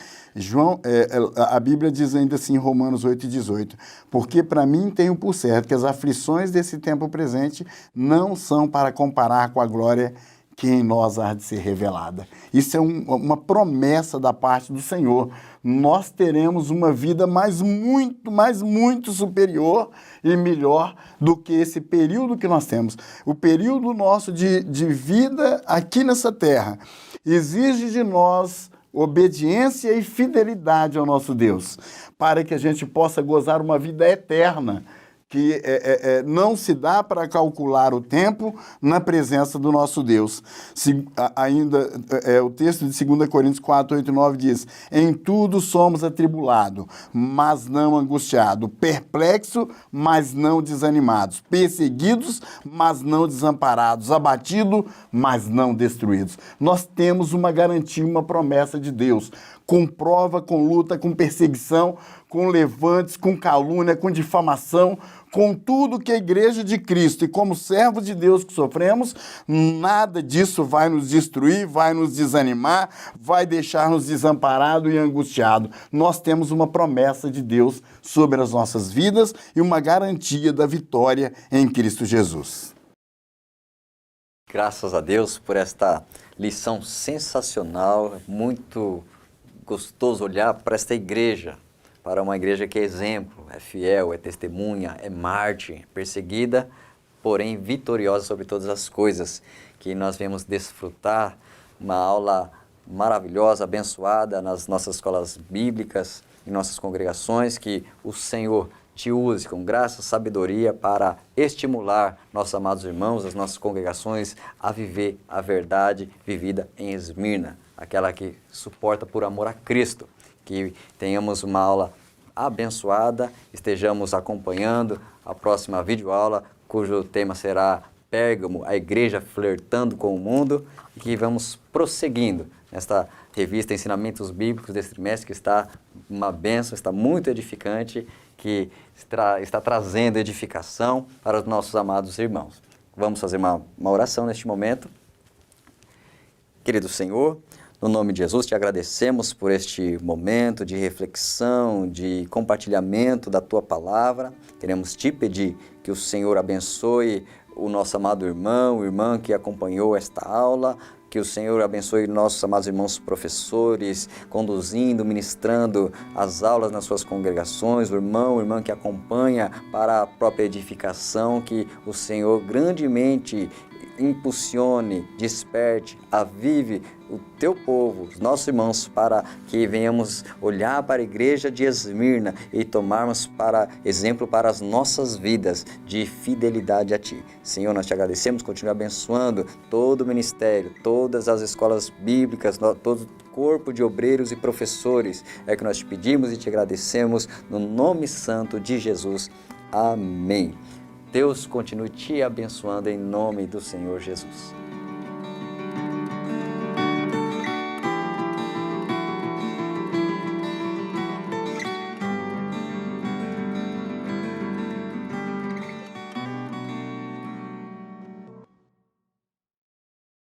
A Bíblia diz ainda assim em Romanos 8,18, porque para mim tenho por certo que as aflições desse tempo presente não são para comparar com a glória que em nós há de ser revelada. Isso é uma promessa da parte do Senhor. Nós teremos uma vida muito superior e melhor do que esse período que nós temos. O período nosso de vida aqui nessa terra exige de nós obediência e fidelidade ao nosso Deus, para que a gente possa gozar uma vida eterna, que não se dá para calcular o tempo na presença do nosso Deus. O texto de 2 Coríntios 4, 8 e 9 diz: em tudo somos atribulados, mas não angustiados, perplexos, mas não desanimados, perseguidos, mas não desamparados, abatidos, mas não destruídos. Nós temos uma garantia, uma promessa de Deus, com prova, com luta, com perseguição, com levantes, com calúnia, com difamação, com tudo que a igreja de Cristo e como servos de Deus que sofremos, nada disso vai nos destruir, vai nos desanimar, vai deixar-nos desamparados e angustiados. Nós temos uma promessa de Deus sobre as nossas vidas e uma garantia da vitória em Cristo Jesus. Graças a Deus por esta lição sensacional, muito gostoso olhar para esta igreja, para uma igreja que é exemplo, é fiel, é testemunha, é mártir, perseguida, porém vitoriosa sobre todas as coisas, que nós viemos desfrutar uma aula maravilhosa, abençoada nas nossas escolas bíblicas, em nossas congregações, que o Senhor te use com graça e sabedoria para estimular nossos amados irmãos, as nossas congregações, a viver a verdade vivida em Esmirna, aquela que suporta por amor a Cristo. Que tenhamos uma aula abençoada, estejamos acompanhando a próxima videoaula, cujo tema será Pérgamo, a igreja flertando com o mundo, e que vamos prosseguindo nesta revista Ensinamentos Bíblicos desse trimestre, que está uma bênção, está muito edificante, que está trazendo edificação para os nossos amados irmãos. Vamos fazer uma oração neste momento. Querido Senhor, no nome de Jesus, te agradecemos por este momento de reflexão, de compartilhamento da Tua Palavra. Queremos te pedir que o Senhor abençoe o nosso amado irmão, irmã que acompanhou esta aula, que o Senhor abençoe nossos amados irmãos professores, conduzindo, ministrando as aulas nas suas congregações, o irmão, irmã que acompanha para a própria edificação, que o Senhor grandemente impulsione, desperte, avive o teu povo, os nossos irmãos, para que venhamos olhar para a igreja de Esmirna e tomarmos para exemplo para as nossas vidas de fidelidade a ti. Senhor, nós te agradecemos, continua abençoando todo o ministério, todas as escolas bíblicas, todo o corpo de obreiros e professores. É que nós te pedimos e te agradecemos no nome santo de Jesus. Amém. Deus continue te abençoando em nome do Senhor Jesus.